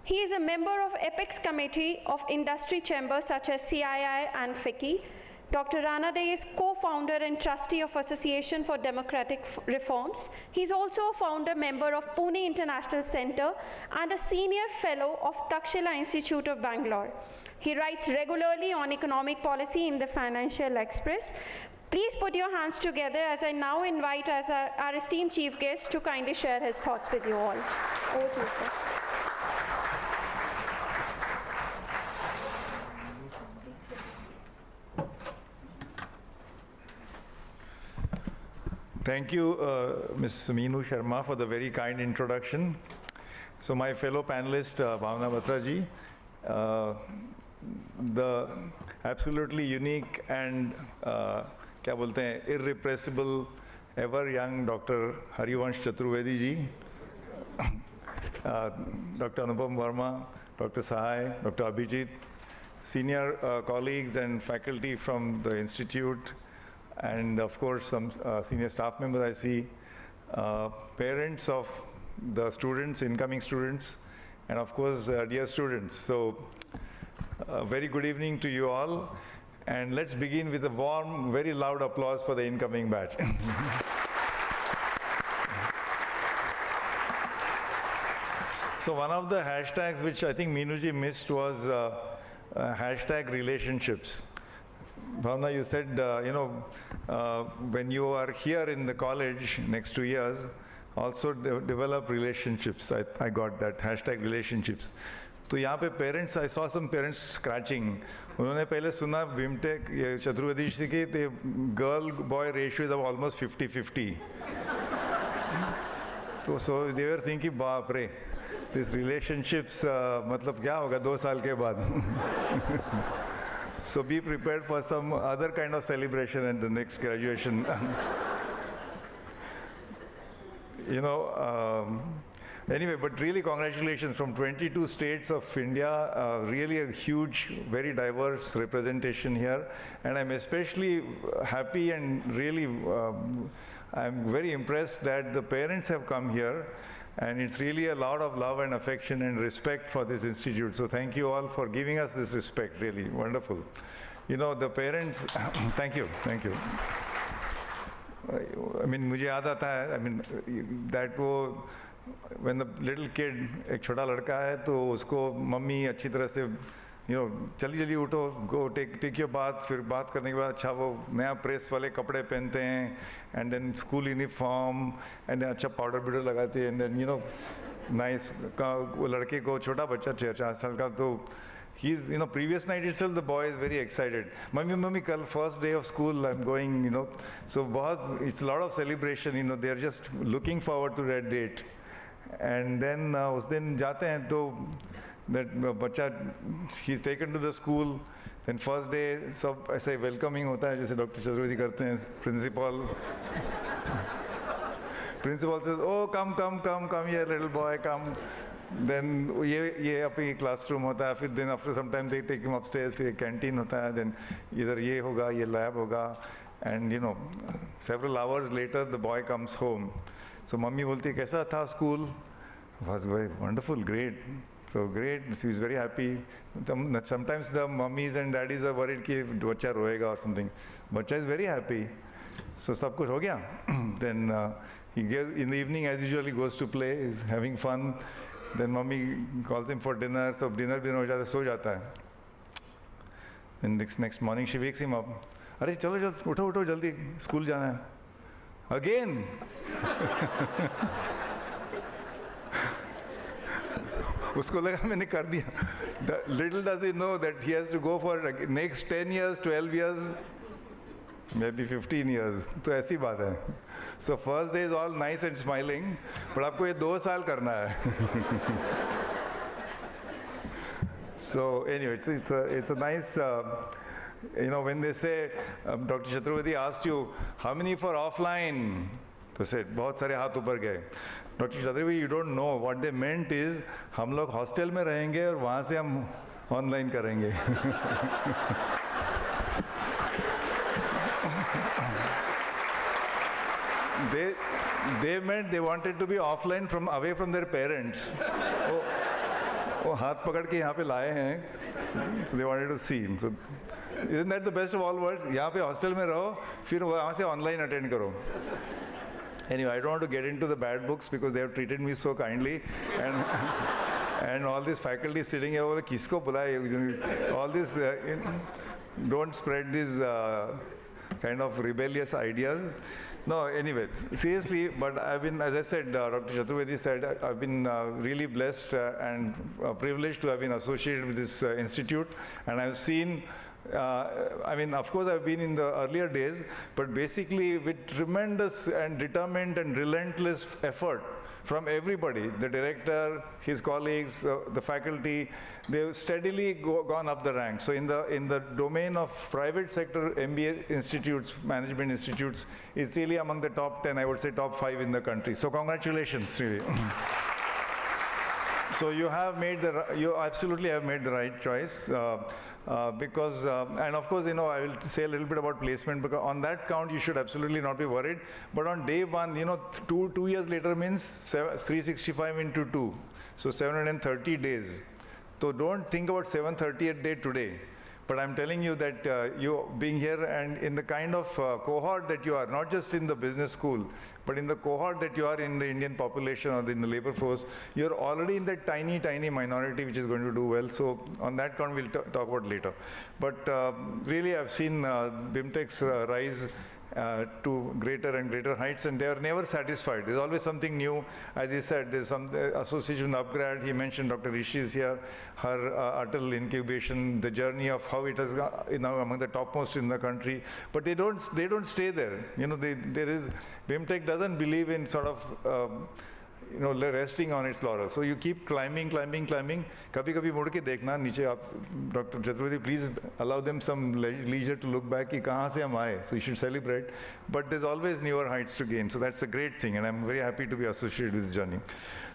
He is a member of Apex Committee of Industry Chambers such as CII and FICCI. Dr. Ranade is co-founder and trustee of Association for Democratic Reforms. He's also a founder member of Pune International Center and a senior fellow of Takshila Institute of Bangalore. He writes regularly on economic policy in the Financial Express. Please put your hands together as I now invite our esteemed chief guest to kindly share his thoughts with you all. Over to you, sir. Thank you, Ms. Meenu Sharma, for the very kind introduction. So my fellow panelist, Bhavna Batra ji, the absolutely unique and क्या बोलते हैं irrepressible, ever young Dr. Harivansh Chaturvedi ji, Dr. Anupam Verma, Dr. Sahai, Dr. Abhijit, senior colleagues and faculty from the institute, and of course some senior staff members I see, parents of the students, incoming students, and of course dear students. So very good evening to you all, and let's begin with a warm, very loud applause for the incoming batch. So one of the hashtags which I think Meenuji missed was hashtag relationships. Bhavna, you said, when you are here in the college next 2 years, also develop relationships. I got that, hashtag relationships. तो यहाँ पे parents, I saw some parents scratching. उन्होंने पहले सुना BIMTech, Chaturvedi ji की, the girl-boy ratio is almost 50-50. So they were thinking, बाप रे, these relationships, मतलब क्या होगा 2 साल के बाद? So be prepared for some other kind of celebration at the next graduation. Anyway, but really congratulations from 22 states of India, really a huge, very diverse representation here. And I'm especially happy and really, I'm very impressed that the parents have come here. And it's really a lot of love and affection and respect for this institute. So thank you all for giving us this respect, really wonderful. The parents, thank you. I mean, मुझे याद आता है, I mean, that when the little kid, एक छोटा लड़का है, तो उसको मम्मी अच्छी तरह से जल्दी जल्दी उठो, गो टेक योर बात, फिर बात करने के बाद अच्छा वो नया प्रेस वाले कपड़े पहनते हैं, and then school uniform, and then अच्छा पाउडर बिडर लगाते हैं, एंड देन नाइस वो लड़के को, छोटा बच्चा 4 साल का, तो he's, previous night itself the boy is very excited. Mummy, kal first day of school I'm going, So it's a lot of celebration, they're just looking forward to that date. And then us din jate hain to that bacha, he's taken to the school. Then first day सब ऐसे welcoming होता है जैसे doctor Chaturvedi करते हैं. Principal says, oh come here little boy, come. Then ये अपनी classroom होता है, फिर then after some time they take him upstairs, ये canteen होता है, then इधर ये होगा, ये lab होगा, and several hours later the boy comes home. So mummy बोलती है कैसा था school? Was very wonderful, great. So great, she was very happy. Sometimes the mummies and daddies are worried कि बच्चा रोएगा or something. Bachcha is very happy. So सब कुछ हो गया. Then he gives, in the evening as usual he goes to play, is having fun. Then mummy calls him for dinner, so dinner हो जाता है, सो जाता है. Then next morning she wakes him up. अरे चलो उठो जल्दी, स्कूल जाना है. Again. उसको लगा मैंने कर दिया. Little does he know that he has to go for next 10 years, 12 years, maybe 15 years. तो ऐसी बात है. So first day is all nice and smiling, but आपको ये 2 साल करना है. So anyway, it's a nice, when they say, Dr. Chaturvedi asked you, how many for offline? तो said, बहुत सारे हाथ ऊपर गए. Dr. Chaturvedi, you don't know, what they meant is, हम लोग हॉस्टल में रहेंगे और वहाँ से हम ऑनलाइन करेंगे. They meant they wanted to be offline away from their parents. वो हाथ पकड़ के यहाँ पे लाए हैं. So they wanted to see him. So isn't that the best of all worlds? यहाँ पे हॉस्टल में रहो, फिर वहाँ से ऑनलाइन अटेंड करो. Anyway, I don't want to get into the bad books because they have treated me so kindly, and all these faculty sitting here, किसको बुलाए? All this, don't spread these kind of rebellious ideas. No, anyway, seriously, but I've been, as I said, Dr. Chaturvedi said, I've been really blessed and privileged to have been associated with this institute, and I've seen, of course, I've been in the earlier days, but basically with tremendous and determined and relentless effort from everybody, the director, his colleagues, the faculty, they've steadily gone up the ranks. So in the domain of private sector MBA institutes, management institutes, is really among the top 10, I would say top 5 in the country. So congratulations, really. So you absolutely have made the right choice. Because, and of course, I will say a little bit about placement, because on that count, you should absolutely not be worried. But on day one, 2 years later means 365 into 2. So 730 days. So don't think about 730th day today. But I'm telling you that you being here and in the kind of cohort that you are, not just in the business school, but in the cohort that you are in the Indian population or in the labor force, you're already in that tiny, tiny minority which is going to do well. So on that count, we'll talk about later. But really, I've seen BIMTech's rise to greater and greater heights, and they are never satisfied. There's always something new. As he said, there's some association upgrade. He mentioned Dr. Rishi is here, her Atal incubation, the journey of how it has among the topmost in the country. But they don't stay there. BIMTech doesn't believe in sort of resting on its laurels. So you keep climbing. कभी-कभी मुड़ के देखना नीचे आप, Dr. Chaturvedi, please allow them some leisure to look back कि कहाँ से हम आए. So you should celebrate. But there's always newer heights to gain. So that's a great thing, and I'm very happy to be associated with this journey.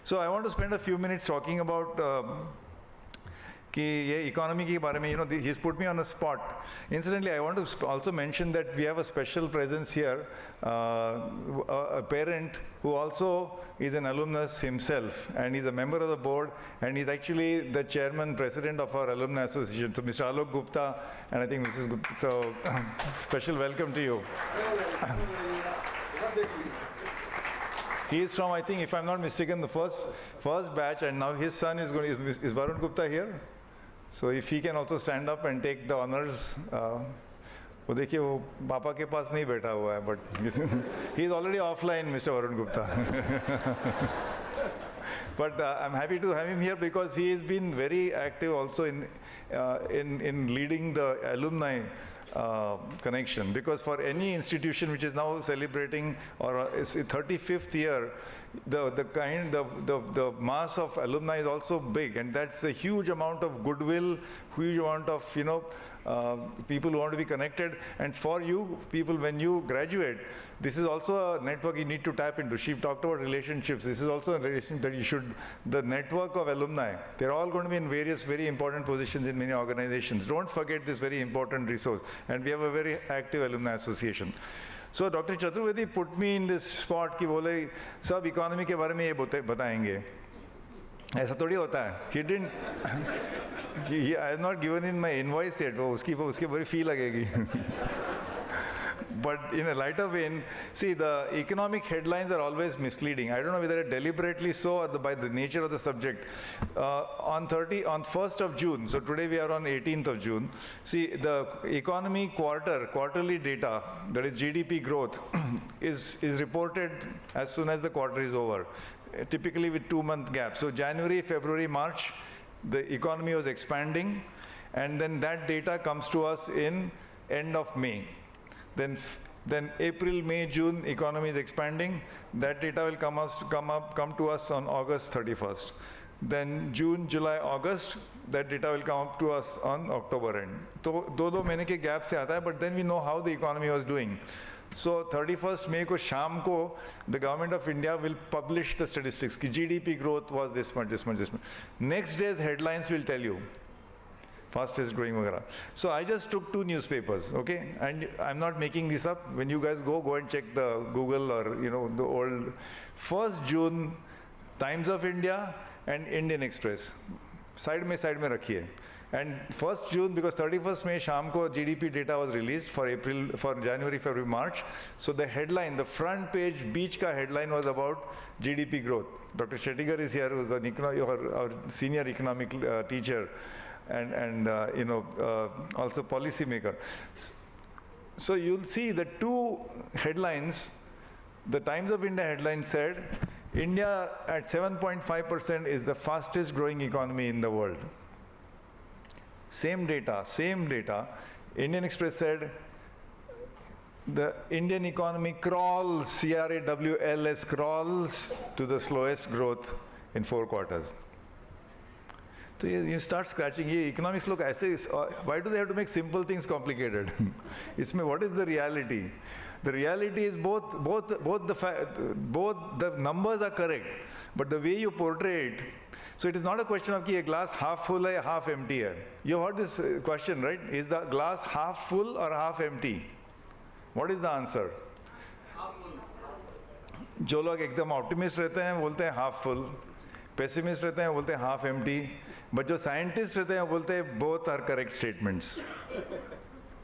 So I want to spend a few minutes talking about कि ये economy के बारे में, he's put me on a spot. Incidentally, I want to also mention that we have a special presence here, a parent who also is an alumnus himself, and he's a member of the board, and he's actually the chairman, president of our alumni association. So Mr. Alok Gupta, and I think Mrs. Gupta, so special welcome to you. He is from, I think, if I'm not mistaken, the first batch, and now his son is Varun Gupta here? So if he can also stand up and take the honors, वो देखिए वो पापा के पास नहीं बैठा हुआ है, but he is already offline, Mr. Varun Gupta. But I'm happy to have him here because he has been very active also in leading the alumni connection. Because for any institution which is now celebrating or its 35th year, the mass of alumni is also big, and that's a huge amount of goodwill, huge amount of people who want to be connected. And for you people, when you graduate, this is also a network you need to tap into. She talked about relationships. This is also a relation that you should, the network of alumni, they're all going to be in various very important positions in many organizations. Don't forget this very important resource. And we have a very active alumni association. So Dr. Chaturvedi put me in this spot कि बोले सब economy के बारे में ये बताएंगे. ऐसा थोड़ी होता है. He didn't. I have not given in my invoice yet. वो उसकी बड़ी fee लगेगी. But in a lighter vein, see, the economic headlines are always misleading. I don't know whether deliberately so or by the nature of the subject. On 1st of June, so today we are on 18th of June, see, the economy quarterly data, that is GDP growth, is reported as soon as the quarter is over, typically with 2-month gap. So January, February, March, the economy was expanding, and then that data comes to us in end of May. Then April, May, June, economy is expanding. That data will come to us on August 31st. Then June, July, August, that data will come up to us on October end. So, दो महीने के gap से आता है, but then we know how the economy was doing. So 31st May को शाम को the government of India will publish the statistics कि GDP growth was this much, this much, this much. Next day's headlines will tell you fastest growing वगैरह. So I just took 2 newspapers, okay? And I'm not making this up. When you guys go and check the Google or the old 1st June Times of India and Indian Express. Side में रखिए. And 1st June, because 31st May शाम को GDP data was released for January, February, March. So the headline, the front page, beach ka headline was about GDP growth. Dr. Shettigar is here, who's our senior economic teacher. And also policy maker. So you'll see the 2 headlines. The Times of India headline said, India at 7.5% is the fastest growing economy in the world. Same data. Indian Express said, the Indian economy crawls, C-R-A-W-L-S, crawls to the slowest growth in 4 quarters. So you start scratching. Economics look ऐसे. Why do they have to make simple things complicated? What is the reality? The reality is both the numbers are correct, but the way you portray it. So it is not a question of कि a glass half full or half empty है. You heard this question, right? Is the glass half full or half empty? What is the answer? Half full. जो लोग एकदम optimist रहते हैं बोलते हैं half full. Pessimist रहते हैं बोलते हैं half empty. But जो scientists रहते हैं बोलते हैं both are correct statements.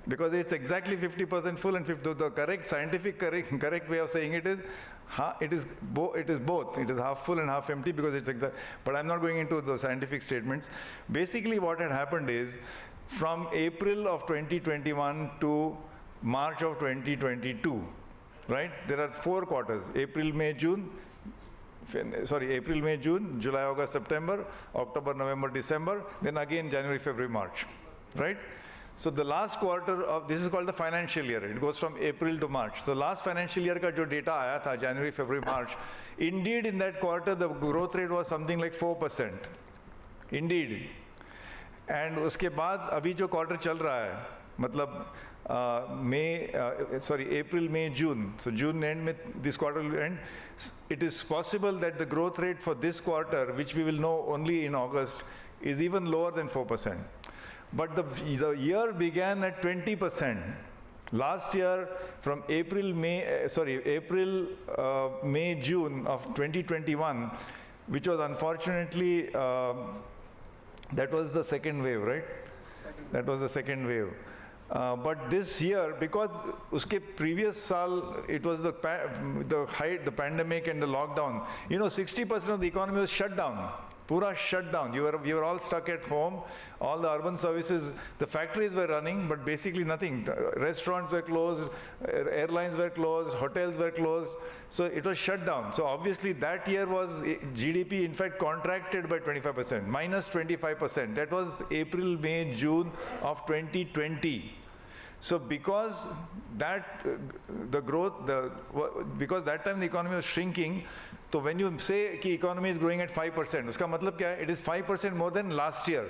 Because it's exactly 50% full and 50%. The correct scientific correct way of saying it is both. It is half full and half empty because it's exact. But I'm not going into the scientific statements. Basically, what had happened is from April of 2021 to March of 2022, right? There are 4 quarters: April, May, June, July, August, September, October, November, December, then again January, February, March, right? So the last quarter of this is called the financial year. It goes from April to March. So last financial year का जो data आया था January, February, March, indeed in that quarter the growth rate was something like 4%. Indeed. And उसके बाद अभी जो quarter चल रहा है, मतलब April, May, June. So June end, this quarter will end. It is possible that the growth rate for this quarter, which we will know only in August, is even lower than 4%. But the year began at 20%. Last year, from April, May, June of 2021, which was unfortunately, that was the second wave, right? That was the second wave. But this year, because uske previous saal, it was the pandemic and the lockdown, 60% of the economy was shut down. Pura shut down. We were all stuck at home. All the urban services, the factories were running, but basically nothing. Restaurants were closed, airlines were closed, hotels were closed. So it was shut down. So obviously that year was GDP in fact contracted by 25%, minus 25%. That was April, May, June of 2020. So because that because that time the economy was shrinking, so when you say the economy is growing at 5%, uska matlab kya hai? It is 5% more than last year.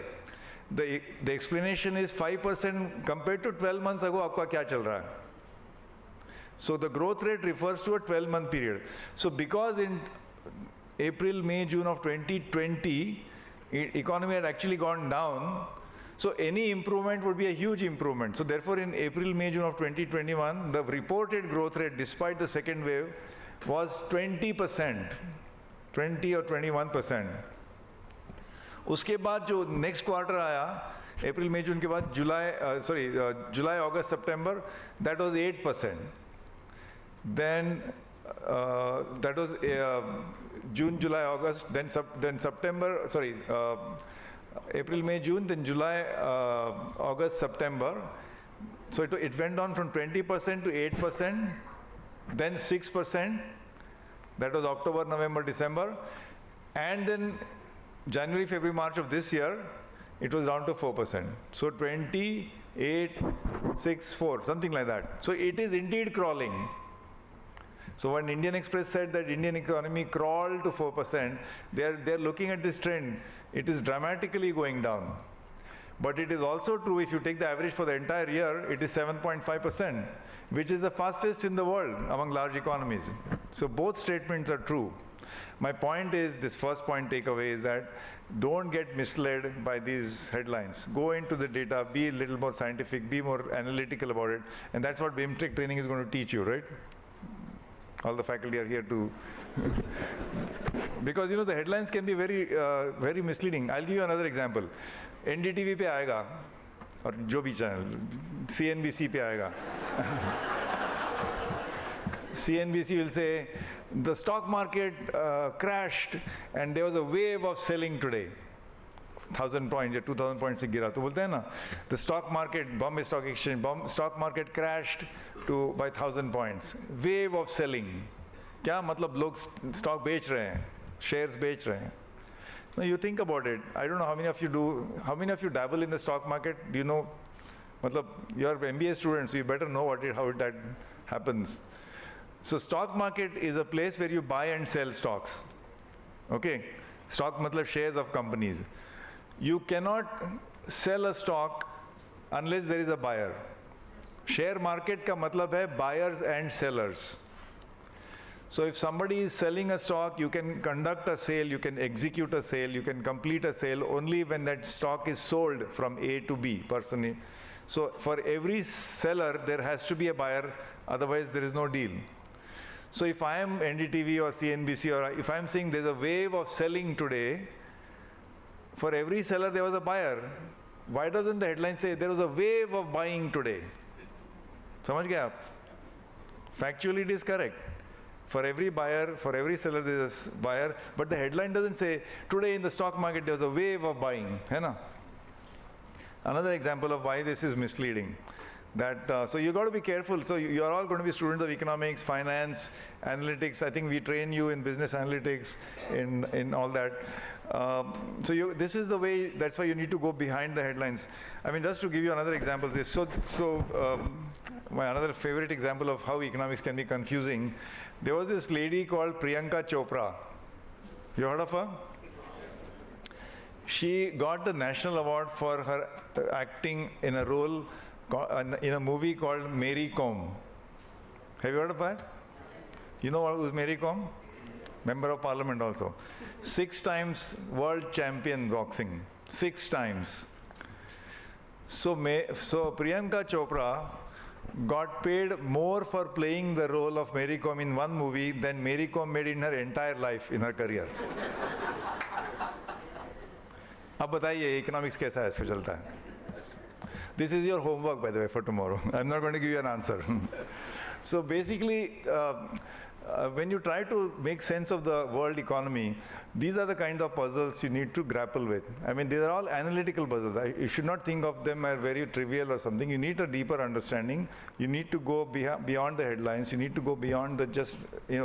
The explanation is 5% compared to 12 months ago, aapka kya chal raha hai? So the growth rate refers to a 12-month period. So because in April, May, June of 2020, economy had actually gone down, so any improvement would be a huge improvement. So therefore in April, May, June of 2021, the reported growth rate despite the second wave was 20%, 20 or 21%. उसके बाद जो next quarter आया, April, May, June के बाद July, August, September, that was 8%. Then that was June, July, August, then September, April, May, June, then July, August, September. So it went on from 20% to 8%, then 6%, that was October, November, December, and then January, February, March of this year, it was down to 4%. So 28, 6, 4, something like that. So it is indeed crawling. So when Indian Express said that Indian economy crawled to 4%, they're looking at this trend. It is dramatically going down. But it is also true, if you take the average for the entire year, it is 7.5%, which is the fastest in the world among large economies. So both statements are true. My point is, this first point takeaway is that don't get misled by these headlines. Go into the data, be a little more scientific, be more analytical about it. And that's what BIMTech training is going to teach you, right? All the faculty are here to because the headlines can be very misleading. I'll give you another example. NDTV पे आएगा और जो भी channel CNBC पे आएगा. CNBC will say the stock market crashed and there was a wave of selling today. 1,000 points या 2,000 points से गिरा तो बोलते हैं ना the stock market, Bombay Stock Exchange, stock market crashed by 1,000 points. Wave of selling. क्या मतलब लोग stock बेच रहे हैं, shares बेच रहे हैं. Now you think about it. I don't know how many of you do. How many of you dabble in the stock market? Do you know? मतलब you are MBA students, so you better know how that happens. So stock market is a place where you buy and sell stocks. Okay, stock मतलब shares of companies. You cannot sell a stock unless there is a buyer. Share market का मतलब है buyers and sellers. So if somebody is selling a stock, you can conduct a sale, you can execute a sale, you can complete a sale only when that stock is sold from A to B personally. So for every seller, there has to be a buyer, otherwise there is no deal. So if I am NDTV or CNBC, or if I am saying there's a wave of selling today, for every seller there was a buyer. Why doesn't the headline say there was a wave of buying today? समझ गए आप? Factually it is correct. For every buyer, for every seller there is a buyer, but the headline doesn't say today in the stock market there was a wave of buying. है ना? Another example of why this is misleading. That so you got to be careful. So you are all going to be students of economics, finance, analytics. I think we train you in business analytics, in all that. So this is the way. That's why you need to go behind the headlines. I mean, just to give you another example, my another favorite example of how economics can be confusing. There was this lady called Priyanka Chopra. You heard of her? She got the national award for her acting in a role in a movie called Mary Kom. Have you heard of that? You know who's Mary Kom? Member of Parliament also. 6 times world champion boxing. 6 times. So Priyanka Chopra got paid more for playing the role of Mary Kom in one movie than Mary Kom made in her entire life, in her career. अब बताइए economics कैसा है, इसको चलता है? This is your homework, by the way, for tomorrow. I'm not going to give you an answer. So basically, when you try to make sense of the world economy, these are the kind of puzzles you need to grapple with. I mean, these are all analytical puzzles. You should not think of them as very trivial or something. You need a deeper understanding. You need to go beyond the headlines. You need to go beyond the just,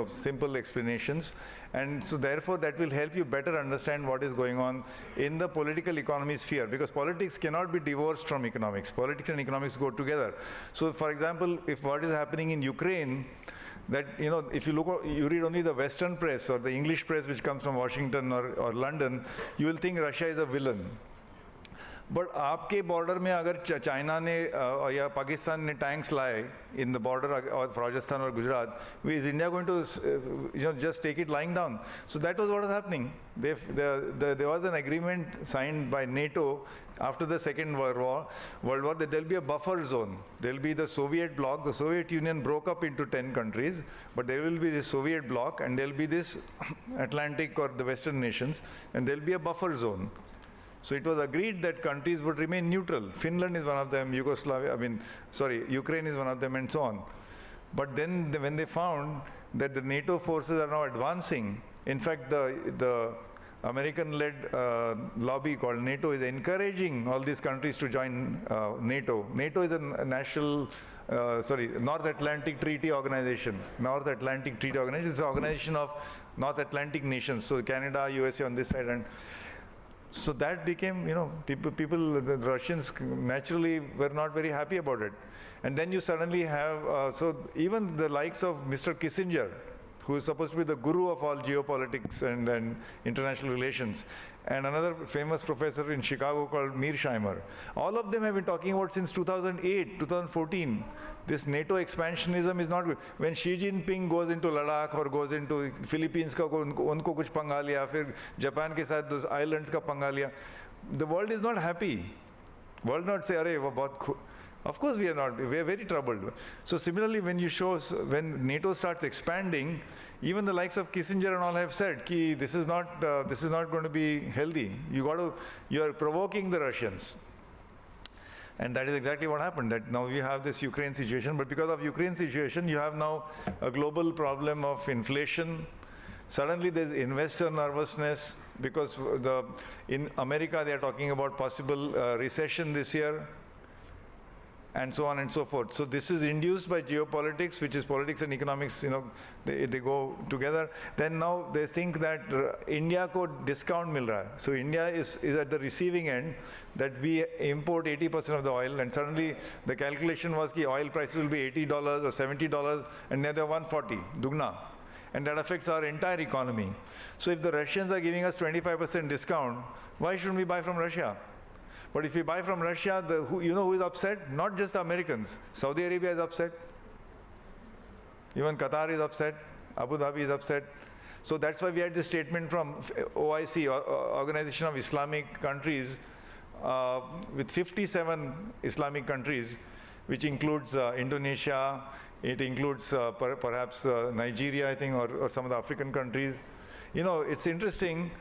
simple explanations. And so therefore, that will help you better understand what is going on in the political economy sphere, because politics cannot be divorced from economics. Politics and economics go together. So for example, if what is happening in Ukraine, that, if you read only the Western press or the English press which comes from Washington or London, you will think Russia is a villain. But आपके border में अगर China ने या Pakistan ने tanks लाए in the border of Rajasthan or Gujarat, is India going to just take it lying down? So that was what was happening. There was an agreement signed by NATO after the Second World War that there will be a buffer zone. There will be the Soviet bloc. The Soviet Union broke up into 10 countries, but there will be the Soviet bloc, and there will be this Atlantic or the Western nations, and there will be a buffer zone. So it was agreed that countries would remain neutral. Finland is one of them, Ukraine is one of them, and so on. But then when they found that the NATO forces are now advancing, in fact, the American-led lobby called NATO is encouraging all these countries to join NATO. NATO is a North Atlantic Treaty Organization. North Atlantic Treaty Organization is an organization of North Atlantic nations. So Canada, USA on this side, and so that became, the Russians naturally were not very happy about it. And then you suddenly have, so even the likes of Mr. Kissinger, who is supposed to be the guru of all geopolitics and international relations, and another famous professor in Chicago called Mearsheimer. All of them have been talking about since 2008, 2014. This NATO expansionism is not good. When Xi Jinping goes into Ladakh or goes into Philippines, unko kuch पंगा लिया, फिर Japan के साथ those islands का पंगा लिया. The world is not happy. World not say, अरे वो बहुत. Of course we are not. We are very troubled. So similarly, when NATO starts expanding, even the likes of Kissinger and all have said, "Ki this is not going to be healthy. You are provoking the Russians." And that is exactly what happened, that now we have this Ukraine situation, but because of Ukraine situation, you have now a global problem of inflation. Suddenly there's investor nervousness because in America they are talking about possible recession this year, and so on and so forth. So this is induced by geopolitics, which is politics and economics, they go together. Then now they think that India ko discount mil raha hai. So India is at the receiving end, that we import 80% of the oil, and suddenly the calculation was that oil prices will be $80 or $70, and now they're 140, dugna. And that affects our entire economy. So if the Russians are giving us 25% discount, why shouldn't we buy from Russia? But if we buy from Russia, who is upset? Not just the Americans. Saudi Arabia is upset. Even Qatar is upset. Abu Dhabi is upset. So that's why we had this statement from OIC, Organization of Islamic Countries, with 57 Islamic countries, which includes Indonesia. It includes perhaps Nigeria, I think, or some of the African countries. It's interesting.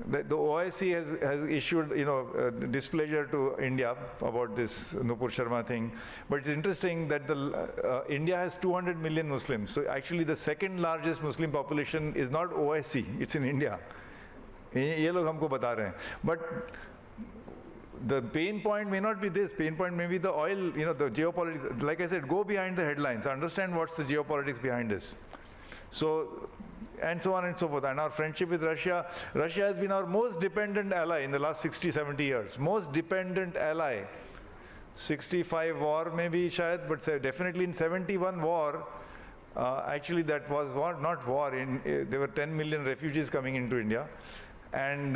The OIC has issued, displeasure to India about this Nupur Sharma thing. But it's interesting that India has 200 million Muslims. So actually the second largest Muslim population is not OIC, it's in India. ये लोग हमको बता रहे हैं. But the pain point may not be this. Pain point may be the oil, the geopolitics. Like I said, go behind the headlines. Understand what's the geopolitics behind this. So, and so on and so forth. And our friendship with Russia has been our most dependent ally in the last 60, 70 years. Most dependent ally. 65 war maybe, shayad, but definitely in 71 war, actually that was war, not war. There were 10 million refugees coming into India. And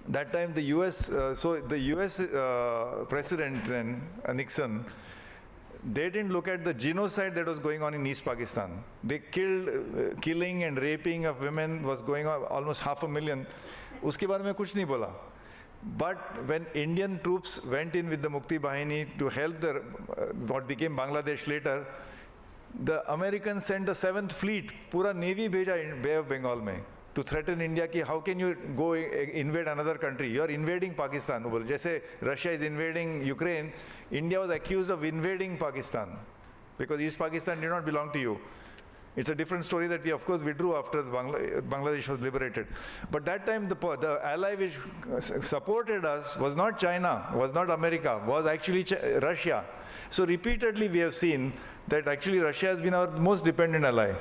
that time the US, the US president then, Nixon, they didn't look at the genocide that was going on in East Pakistan. They killing and raping of women was going on, almost 500,000. Uske baare mein kuch nahi bola. But when Indian troops went in with the Mukti Bahini to help what became Bangladesh later, the Americans sent the 7th Fleet, pura Navy bheja in Bay of Bengal mein, to threaten India ki how can you go invade another country? You are invading Pakistan. Jaise Russia is invading Ukraine, India was accused of invading Pakistan because East Pakistan did not belong to you. It's a different story that we, of course, withdrew after Bangladesh was liberated. But that time, the ally which supported us was not China, was not America, was actually Russia. So repeatedly we have seen that actually Russia has been our most dependent ally.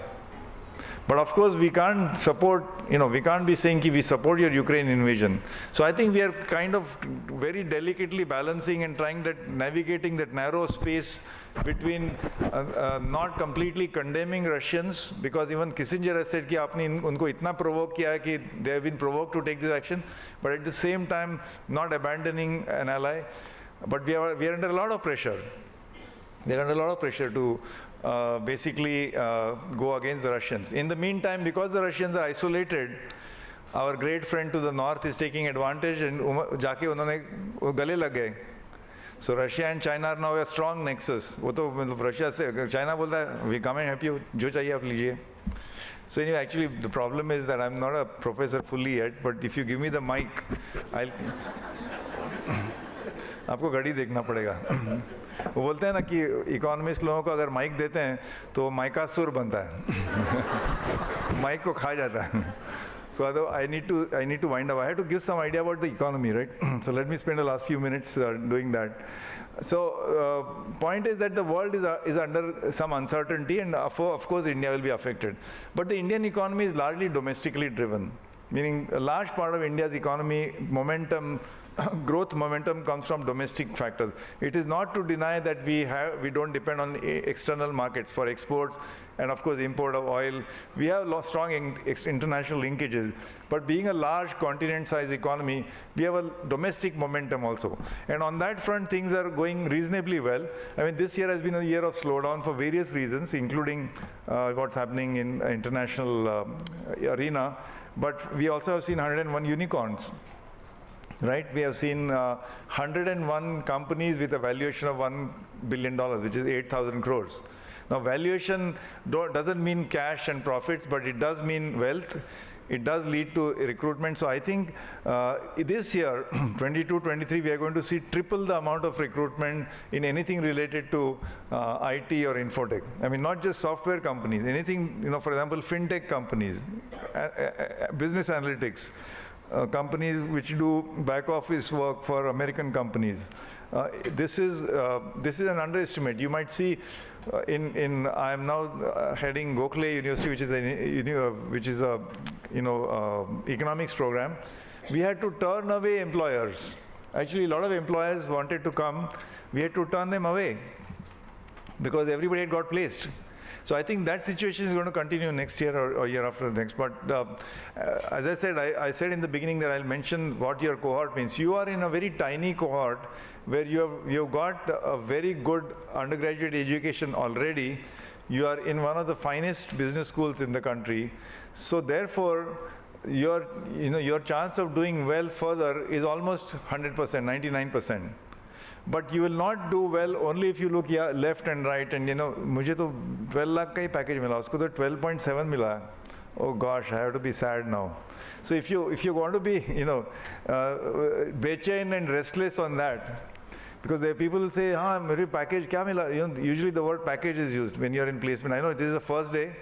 But of course, we can't support, we can't be saying we support your Ukraine invasion. So I think we are kind of very delicately balancing and navigating that narrow space between not completely condemning Russians, because even Kissinger has said कि आपने उनको इतना provoke किया है कि they have been provoked to take this action, but at the same time not abandoning an ally. But we are under a lot of pressure. We are under a lot of pressure to basically go against the Russians. In the meantime, because the Russians are isolated, our great friend to the north is taking advantage, and जाके उन्होंने गले लग गए. So Russia and China are now a strong nexus. वो तो मतलब Russia से China बोलता है we come and help you, जो चाहिए आप लीजिए. So anyway, actually the problem is that I'm not a professor fully yet, but if you give me the mic, I'll आपको घड़ी देखना पड़ेगा. वो बोलते हैं ना कि इकोनॉमिस्ट लोगों को अगर माइक देते हैं तो माइकासुर बनता है, माइक को खा जाता है. So I need to wind up. I have to give some idea about the economy, right? So let me spend the last few minutes doing that. So point is that the world is under some uncertainty, and of course India will be affected. But the Indian economy is largely domestically driven, meaning a large part of India's economy momentum, growth momentum comes from domestic factors. It is not to deny that we don't depend on external markets for exports and of course import of oil. We have strong international linkages, but being a large continent-sized economy, we have a domestic momentum also. And on that front, things are going reasonably well. I mean, this year has been a year of slowdown for various reasons, including what's happening in international arena. But we also have seen 101 unicorns. Right? We have seen 101 companies with a valuation of $1 billion, which is 8,000 crores. Now, valuation doesn't mean cash and profits, but it does mean wealth. It does lead to recruitment. So I think this year, 22-23, we are going to see triple the amount of recruitment in anything related to IT or infotech. I mean, not just software companies, anything, for example, fintech companies, business analytics, companies which do back office work for American companies. This is an underestimate. You might see I am now heading Gokhale University, which is a economics program. We had to turn away employers. Actually, a lot of employers wanted to come. We had to turn them away because everybody had got placed. So I think that situation is going to continue next year or year after next. But as I said, I said in the beginning that I'll mention what your cohort means. You are in a very tiny cohort where you've got a very good undergraduate education already. You are in one of the finest business schools in the country. So therefore, your chance of doing well further is almost 100%, 99%. But you will not do well only if you look left and right. And मुझे तो 12 lakh का ही package मिला, उसको तो 12.7 मिला. Oh gosh, I have to be sad now. So if you want to be बेचैन and restless on that, because there are people who say, हाँ मेरे package क्या मिला? Usually the word package is used when you are in placement. I know this is the first day,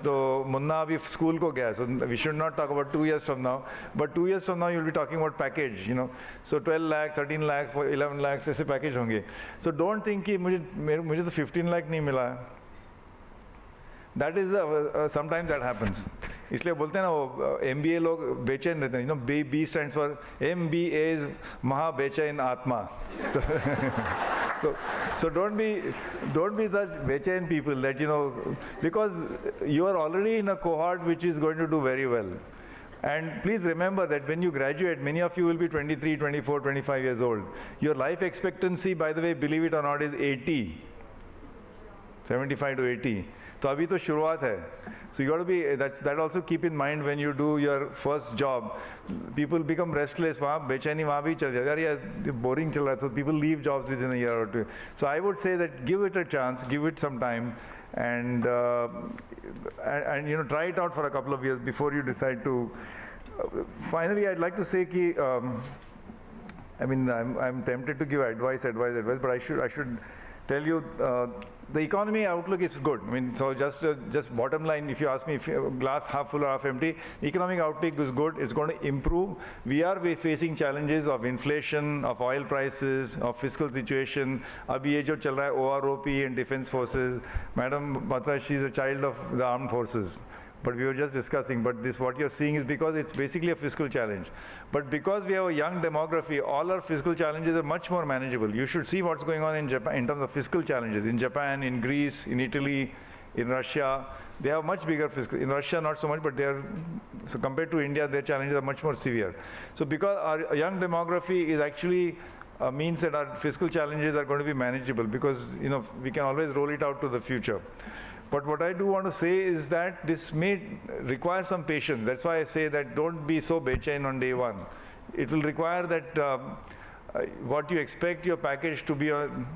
so Munna अभी school को गया, so we should not talk about 2 years from now. But 2 years from now you'll be talking about package, So 12 lakh, 13 lakh, 11 lakhs ऐसे package होंगे. So don't think कि मुझे तो 15 lakh नहीं मिला. That is sometimes that happens. इसलिए बोलते हैं ना वो MBA लोग बेचैन रहते हैं. B stands for MBA is महा बेचैन आत्मा. So don't be such बेचैन people that because you are already in a cohort which is going to do very well. And please remember that when you graduate, many of you will be 23, 24, 25 years old. Your life expectancy, by the way, believe it or not, is 80, 75 to 80. So abhi to shuruaat hai. So you got to be, that also keep in mind when you do your first job. People become restless, wahan bechani wahan bhi chal jata hai, yaar boring chal raha hai. So people leave jobs within a year or two. So I would say that give it a chance, give it some time, and try it out for a couple of years before you decide to. Finally, I'd like to say I'm tempted to give advice, but I should tell you the economy outlook is good. I mean, so just bottom line, if you ask me if glass half full or half empty, economic outlook is good. It's going to improve. We are facing challenges of inflation, of oil prices, of fiscal situation. Abhi ye jo chal raha hai, OROP and defense forces. Madam Batra, she's a child of the armed forces. But we were just discussing, but this what you're seeing is because it's basically a fiscal challenge. But because we have a young demography, all our fiscal challenges are much more manageable. You should see what's going on in Japan in terms of fiscal challenges. In Japan, in Greece, in Italy, in Russia, they have much bigger fiscal. In Russia, not so much, but so compared to India, their challenges are much more severe. So because our young demography is actually means that our fiscal challenges are going to be manageable because we can always roll it out to the future. But what I do want to say is that this may require some patience. That's why I say that don't be so bechain on day one. It will require that what you expect your package to be on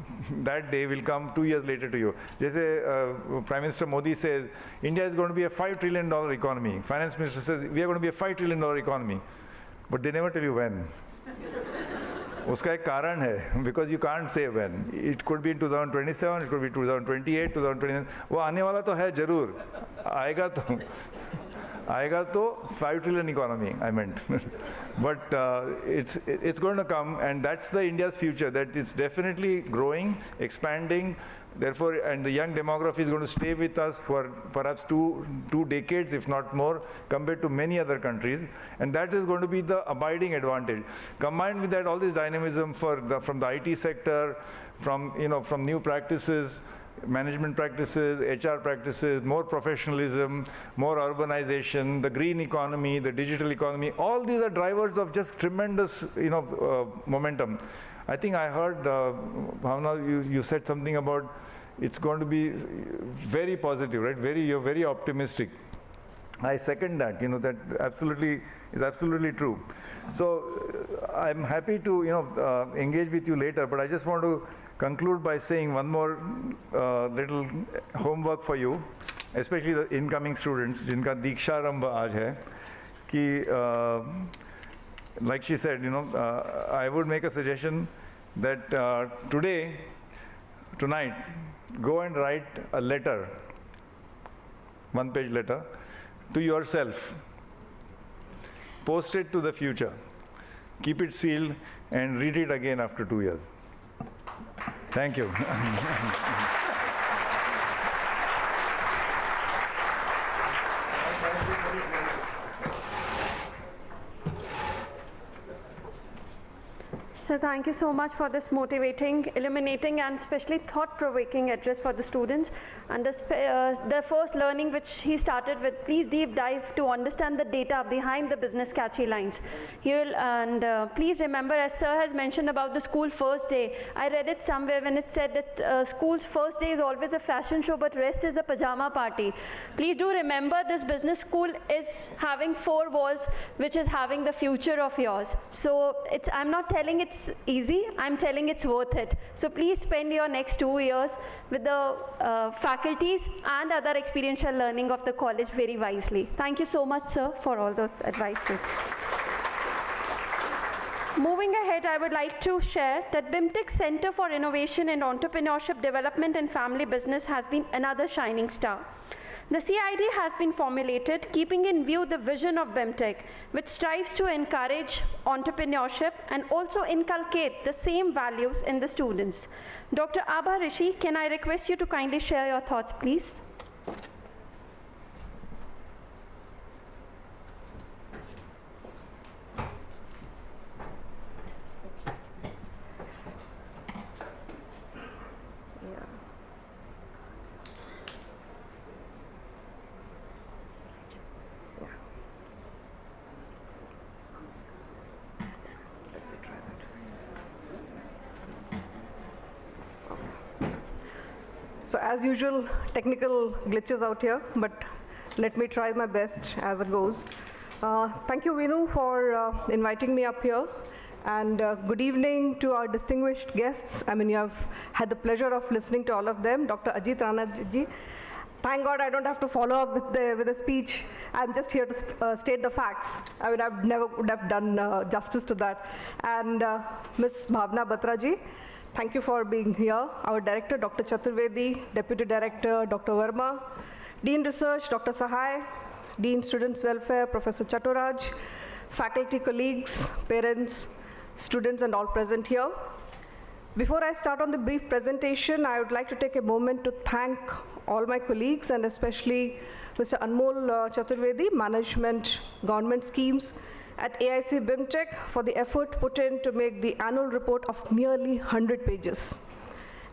that day will come 2 years later to you. Jaise Prime Minister Modi says, India is going to be a $5 trillion economy. Finance Minister says, we are going to be a $5 trillion economy. But they never tell you when. उसका एक कारण है because you can't say when. It could be in 2027, it could be 2028, 2029. वो आने वाला तो है जरूर. आएगा तो 5 trillion economy, I meant. But it's going to come, and that's the India's future. That it's definitely growing, expanding. Therefore, and the young demography is going to stay with us for perhaps two decades, if not more, compared to many other countries. And that is going to be the abiding advantage. Combined with that, all this dynamism from the IT sector, from new practices, management practices, HR practices, more professionalism, more urbanization, the green economy, the digital economy, all these are drivers of just tremendous, momentum. I think I heard, Bhavna, you said something about it's going to be very positive, right? You're very optimistic. I second that, that is absolutely true. So I'm happy to, engage with you later, but I just want to conclude by saying one more little homework for you, especially the incoming students, jinka Diksha Ramba aaj hai, ki, like she said, I would make a suggestion that tonight, go and write a letter, one-page letter, to yourself. Post it to the future. Keep it sealed and read it again after 2 years. Thank you. So thank you so much for this motivating, illuminating and especially thought-provoking address for the students. And the first learning which he started with, please deep dive to understand the data behind the business catchy lines. Please remember, as sir has mentioned about the school first day, I read it somewhere when it said that school's first day is always a fashion show, but rest is a pajama party. Please do remember this business school is having 4 walls, which is having the future of yours. So I'm not telling it's easy, I'm telling it's worth it. So please spend your next 2 years with the faculties and other experiential learning of the college very wisely. Thank you so much, sir, for all those advice too. Moving ahead, I would like to share that BIMTech Center for Innovation and Entrepreneurship Development and Family Business has been another shining star. The CID has been formulated keeping in view the vision of BIMTech, which strives to encourage entrepreneurship and also inculcate the same values in the students. Dr. Abha Rishi, can I request you to kindly share your thoughts, please? So as usual, technical glitches out here, but let me try my best as it goes. Thank you, Vinu, for inviting me up here. And good evening to our distinguished guests. I mean, you have had the pleasure of listening to all of them. Dr. Ajit Rana ji, thank God I don't have to follow up with a speech. I'm just here to state the facts. I mean, I never would have done justice to that. And Ms. Bhavna Batra ji, thank you for being here. Our director, Dr. Chaturvedi, Deputy Director, Dr. Verma, Dean Research, Dr. Sahai, Dean Students Welfare, Professor Chaturaj, faculty colleagues, parents, students, and all present here. Before I start on the brief presentation, I would like to take a moment to thank all my colleagues and especially Mr. Anmol Chaturvedi, Management Government Schemes at AIC BIMTech for the effort put in to make the annual report of nearly 100 pages.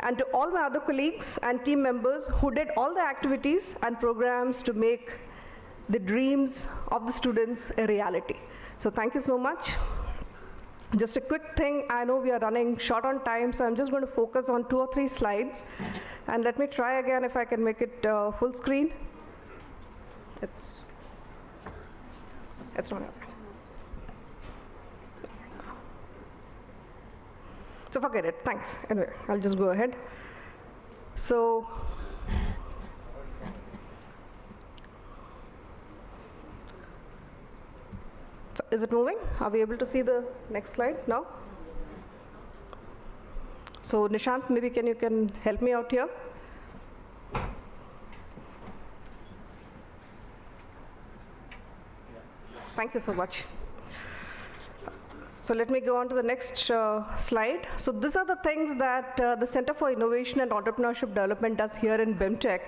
And to all my other colleagues and team members who did all the activities and programs to make the dreams of the students a reality. So thank you so much. Just a quick thing, I know we are running short on time, so I'm just going to focus on 2 or 3 slides. And let me try again if I can make it full screen. It's not happening. So forget it, thanks. Anyway, I'll just go ahead. So is it moving? Are we able to see the next slide now? So Nishant, maybe you can help me out here? Thank you so much. So let me go on to the next slide. So these are the things that the Center for Innovation and Entrepreneurship Development does here in BIMTech.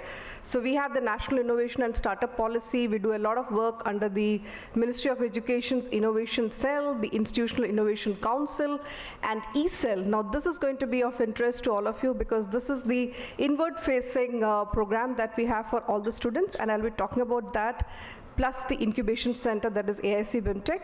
So we have the National Innovation and Startup Policy. We do a lot of work under the Ministry of Education's Innovation Cell, the Institutional Innovation Council, and eCell. Now this is going to be of interest to all of you because this is the inward-facing program that we have for all the students, and I'll be talking about that, plus the incubation center that is AIC BIMTech.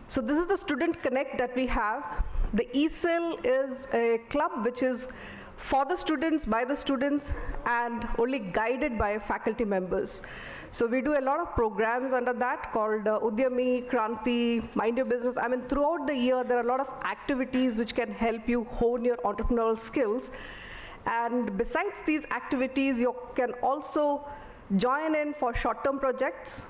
So this is the Student Connect that we have. The eCell is a club which is for the students, by the students, and only guided by faculty members. So we do a lot of programs under that called Udyami, Kranti, Mind Your Business. I mean, throughout the year, there are a lot of activities which can help you hone your entrepreneurial skills. And besides these activities, you can also join in for short-term projects.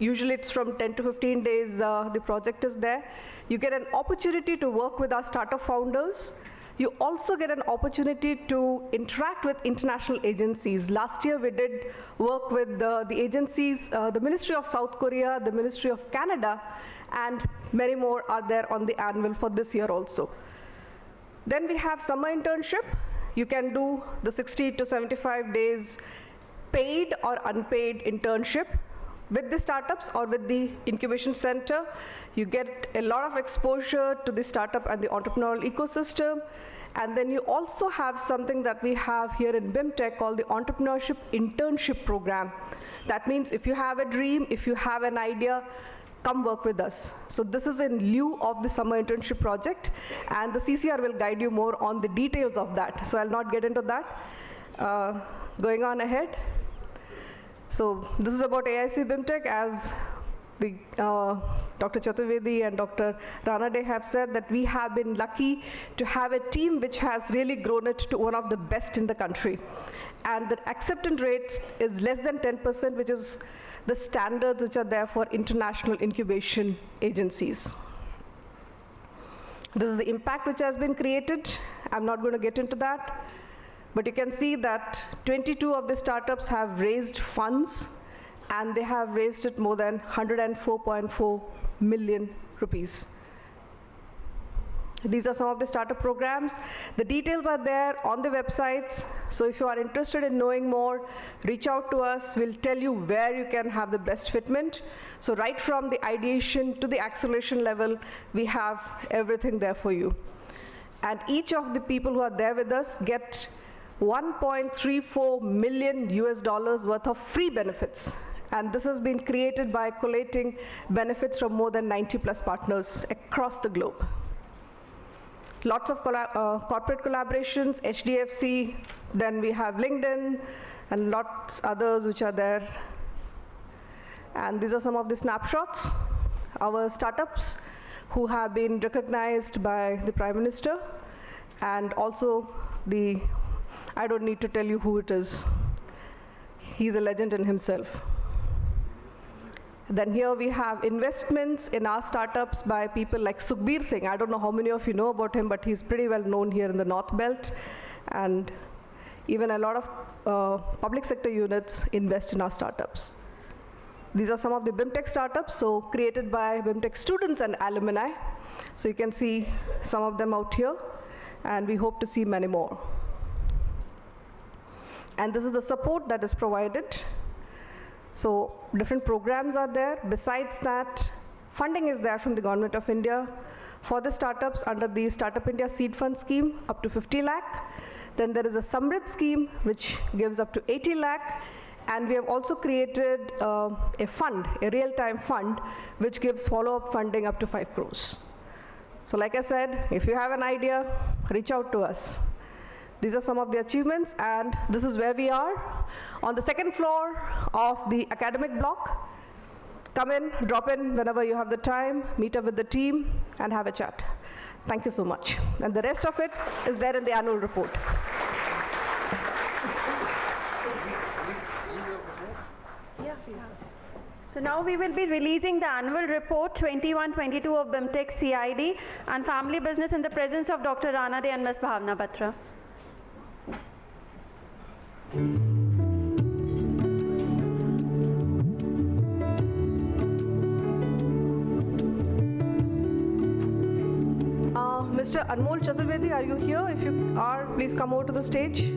Usually it's from 10 to 15 days, the project is there. You get an opportunity to work with our startup founders. You also get an opportunity to interact with international agencies. Last year we did work with the agencies, the Ministry of South Korea, the Ministry of Canada, and many more are there on the annual for this year also. Then we have summer internship. You can do the 60 to 75 days paid or unpaid internship with the startups or with the incubation center. You get a lot of exposure to the startup and the entrepreneurial ecosystem. And then you also have something that we have here in BIMTech called the Entrepreneurship Internship Program. That means if you have a dream, if you have an idea, come work with us. So this is in lieu of the summer internship project, and the CCR will guide you more on the details of that. So I'll not get into that. Going on ahead. So this is about AIC BIMTech. As the Dr. Chaturvedi and Dr. Ranade have said, that we have been lucky to have a team which has really grown it to one of the best in the country. And the acceptance rate is less than 10%, which is the standards which are there for international incubation agencies. This is the impact which has been created. I'm not going to get into that. But you can see that 22 of the startups have raised funds, and they have raised it more than 104.4 million rupees. These are some of the startup programs. The details are there on the websites. So if you are interested in knowing more, reach out to us. We'll tell you where you can have the best fitment. So right from the ideation to the acceleration level, we have everything there for you. And each of the people who are there with us get $1.34 million worth of free benefits. And this has been created by collating benefits from more than 90+ partners across the globe. Lots of corporate collaborations, HDFC, then we have LinkedIn, and lots others which are there. And these are some of the snapshots. Our startups who have been recognized by the Prime Minister, and also I don't need to tell you who it is. He's a legend in himself. Then here we have investments in our startups by people like Sukhbir Singh. I don't know how many of you know about him, but he's pretty well known here in the North Belt. And even a lot of public sector units invest in our startups. These are some of the BIMTech startups, so created by BIMTech students and alumni. So you can see some of them out here, and we hope to see many more. And this is the support that is provided. So different programs are there. Besides that, funding is there from the Government of India for the startups under the Startup India Seed Fund scheme up to 50 lakh. Then there is a Samrit scheme which gives up to 80 lakh. And we have also created a fund, a real-time fund, which gives follow-up funding up to 5 crores. So like I said, if you have an idea, reach out to us. These are some of the achievements, and this is where we are on the second floor of the academic block. Come in, drop in whenever you have the time, meet up with the team, and have a chat. Thank you so much. And the rest of it is there in the annual report. So now we will be releasing the annual report 21-22 of BIMTech CID and family business in the presence of Dr. Rana De and Ms. Bhavna Batra. Mr. Anmol Chaturvedi, are you here? If you are, please come over to the stage.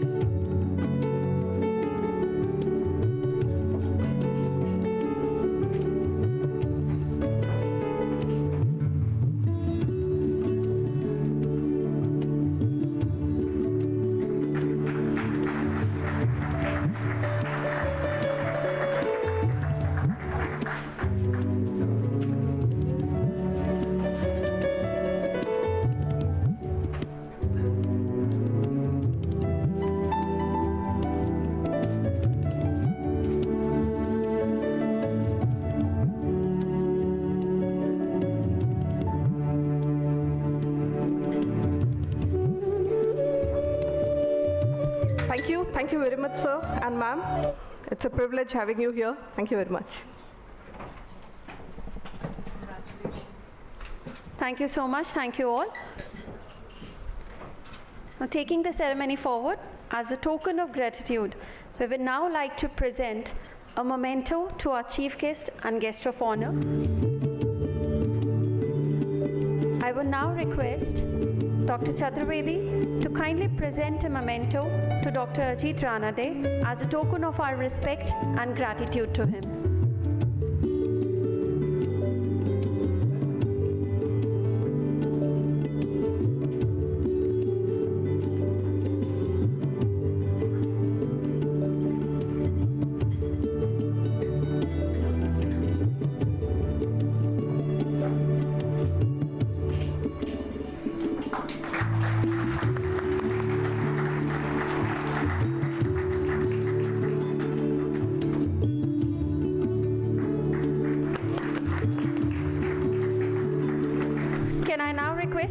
Thank you very much, sir and ma'am. It's a privilege having you here. Thank you very much. Thank you so much. Thank you all. Now, taking the ceremony forward, as a token of gratitude, we would now like to present a memento to our chief guest and guest of honor. I will now request Dr. Chaturvedi to kindly present a memento to Dr. Ajit Rana De as a token of our respect and gratitude to him.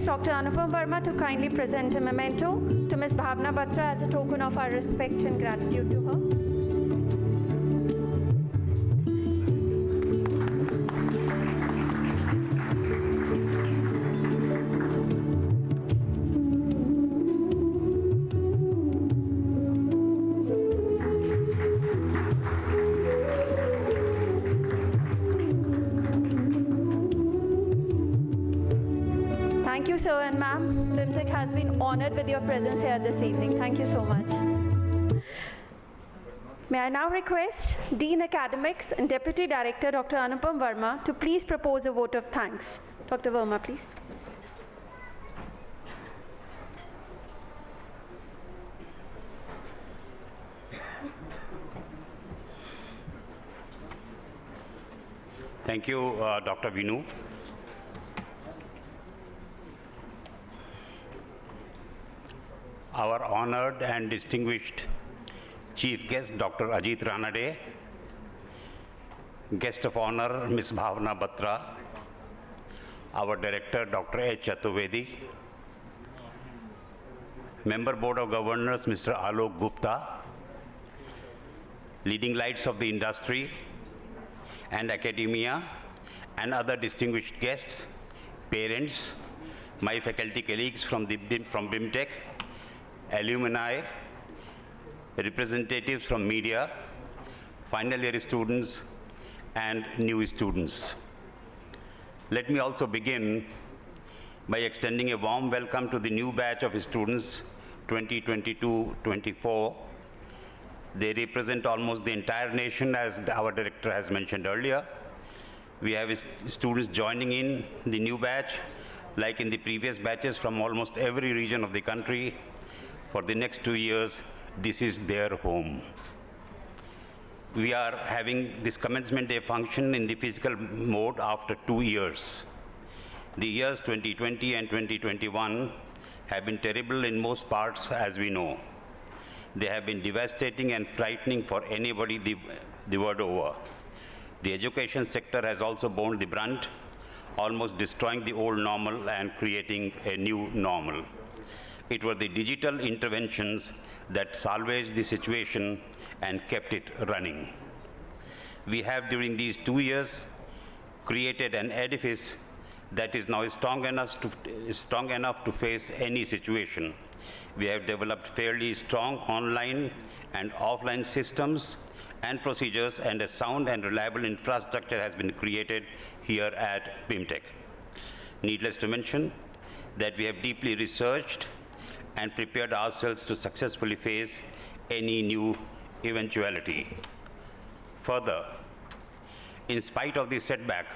Dr. Anupam Verma to kindly present a memento to Ms. Bhavna Batra as a token of our respect and gratitude to her. Thank you, sir and ma'am. BIMTech has been honored with your presence here this evening. Thank you so much. May I now request Dean Academics and Deputy Director Dr. Anupam Verma to please propose a vote of thanks. Dr. Verma, please. Thank you, Dr. Vinu. Our honored and distinguished Chief Guest, Dr. Ajit Rana De, Guest of Honor, Ms. Bhavna Batra, our Director, Dr. H. Chaturvedi, Member Board of Governors, Mr. Alok Gupta, leading lights of the industry, and academia, and other distinguished guests, parents, my faculty colleagues from BIMTech, alumni, representatives from media, final year students, and new students. Let me also begin by extending a warm welcome to the new batch of students 2022-24. They represent almost the entire nation, as our director has mentioned earlier. We have students joining in the new batch, like in the previous batches, from almost every region of the country. For the next 2 years, this is their home. We are having this commencement day function in the physical mode after 2 years. The years 2020 and 2021 have been terrible in most parts, as we know. They have been devastating and frightening for anybody the world over. The education sector has also borne the brunt, almost destroying the old normal and creating a new normal. It were the digital interventions that salvaged the situation and kept it running. We have, during these 2 years, created an edifice that is now strong enough to face any situation. We have developed fairly strong online and offline systems and procedures, and a sound and reliable infrastructure has been created here at BIMTech. Needless to mention that we have deeply researched and prepared ourselves to successfully face any new eventuality. Further, in spite of this setback,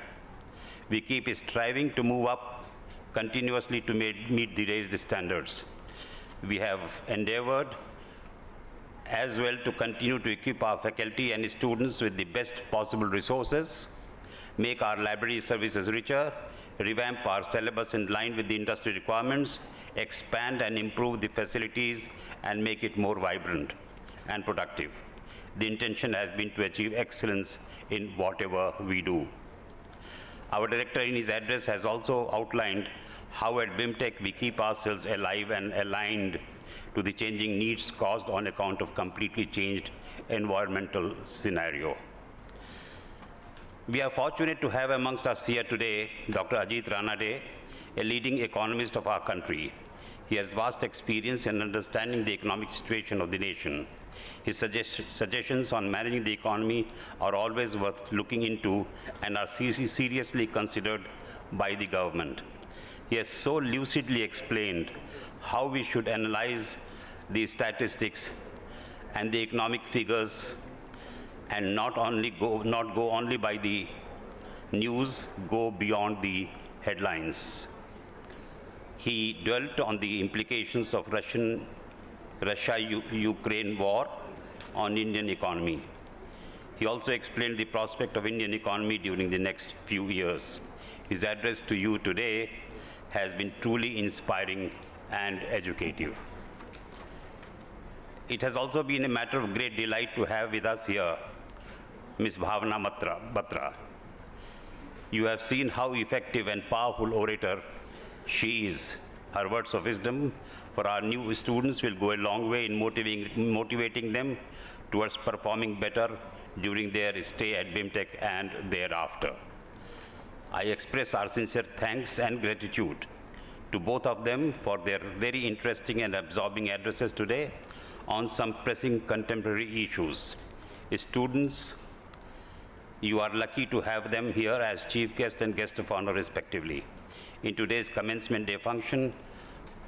we keep striving to move up continuously to meet the raised standards. We have endeavored as well to continue to equip our faculty and students with the best possible resources, make our library services richer, revamp our syllabus in line with the industry requirements, expand and improve the facilities, and make it more vibrant and productive. The intention has been to achieve excellence in whatever we do. Our director in his address has also outlined how at BIMTech we keep ourselves alive and aligned to the changing needs caused on account of completely changed environmental scenario. We are fortunate to have amongst us here today Dr. Ajit Ranade, a leading economist of our country. He has vast experience in understanding the economic situation of the nation. His suggestions on managing the economy are always worth looking into and are seriously considered by the government. He has so lucidly explained how we should analyze the statistics and the economic figures and not go only by the news, go beyond the headlines. He dwelt on the implications of Russia-Ukraine war on Indian economy. He also explained the prospect of Indian economy during the next few years. His address to you today has been truly inspiring and educative. It has also been a matter of great delight to have with us here Ms. Bhavna Batra. You have seen how effective and powerful orator she is. Her words of wisdom for our new students will go a long way in motivating them towards performing better during their stay at BIMTech and thereafter. I express our sincere thanks and gratitude to both of them for their very interesting and absorbing addresses today on some pressing contemporary issues. Students, you are lucky to have them here as chief guest and guest of honor respectively in today's commencement day function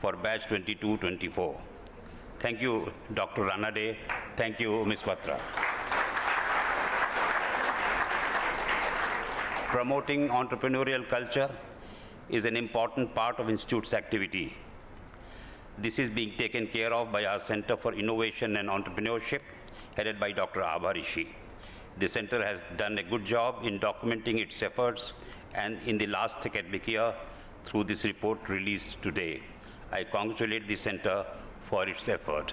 for batch 22-24. Thank you, Dr. Ranade. Thank you, Ms. Batra. Promoting entrepreneurial culture is an important part of Institute's activity. This is being taken care of by our Center for Innovation and Entrepreneurship, headed by Dr. Abha Rishi. The center has done a good job in documenting its efforts, and in the last academic year, through this report released today. I congratulate the center for its effort.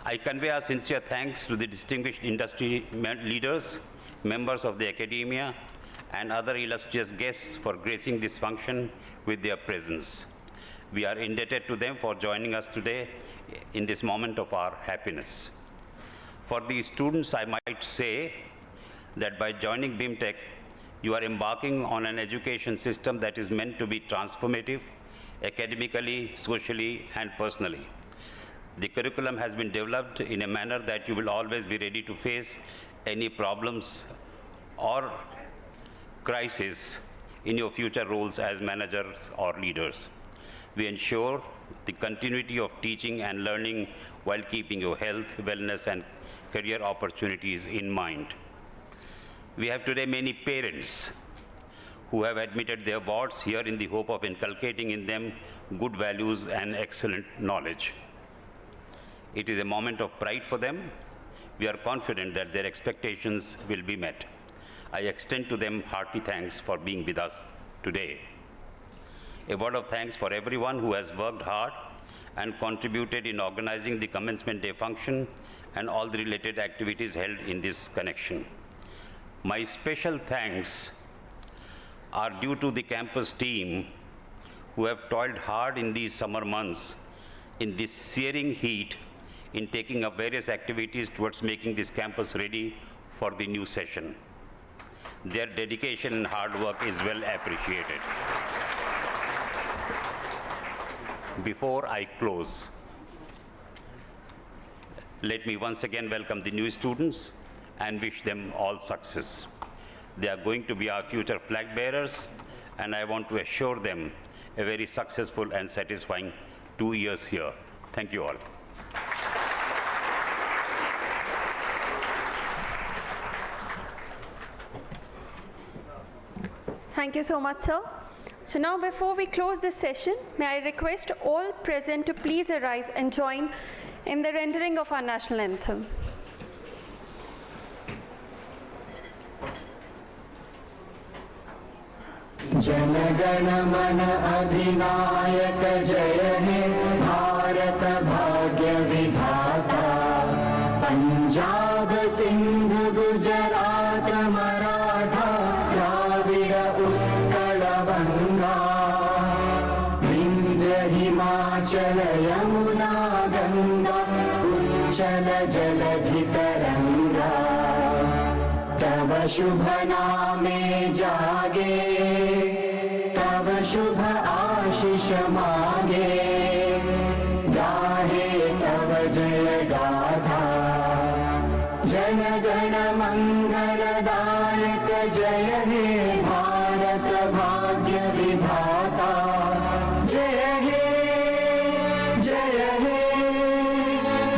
I convey our sincere thanks to the distinguished industry leaders, members of the academia, and other illustrious guests for gracing this function with their presence. We are indebted to them for joining us today in this moment of our happiness. For the students, I might say that by joining BIMTech, you are embarking on an education system that is meant to be transformative, academically, socially, and personally. The curriculum has been developed in a manner that you will always be ready to face any problems or crisis in your future roles as managers or leaders. We ensure the continuity of teaching and learning while keeping your health, wellness, and career opportunities in mind. We have today many parents who have admitted their wards here in the hope of inculcating in them good values and excellent knowledge. It is a moment of pride for them. We are confident that their expectations will be met. I extend to them hearty thanks for being with us today. A word of thanks for everyone who has worked hard and contributed in organizing the Commencement Day function and all the related activities held in this connection. My special thanks are due to the campus team who have toiled hard in these summer months in this searing heat in taking up various activities towards making this campus ready for the new session. Their dedication and hard work is well appreciated. Before I close, let me once again welcome the new students and wish them all success. They are going to be our future flag bearers, and I want to assure them a very successful and satisfying 2 years here. Thank you all. Thank you so much, sir. So now, before we close this session, may I request all present to please arise and join in the rendering of our national anthem. जनगण मन अधिनायक जय हे भारत भाग्य विधाता पंजाब सिंध गुजरात मराठा द्राविड उत्कल गंगा विंध्य हिमाचल यमुना गंगा उच्चल जलधि तरंगा तव शुभ नामे जागे तव शुभ आशीष मांगे गाहे तव जय गाथा जन गण मंगलदायक जय हे भारत भाग्य विधाता जय हे जय हे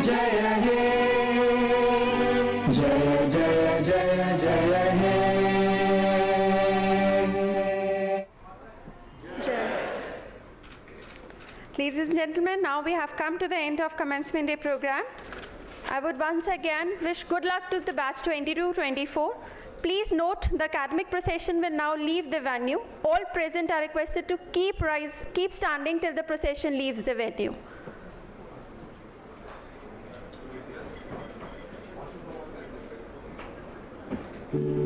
जय हे जय जय जय जय हे Ladies and gentlemen, now we have come to the end of Commencement Day program. I would once again wish good luck to the batch 22-24. Please note the academic procession will now leave the venue. All present are requested to keep standing till the procession leaves the venue.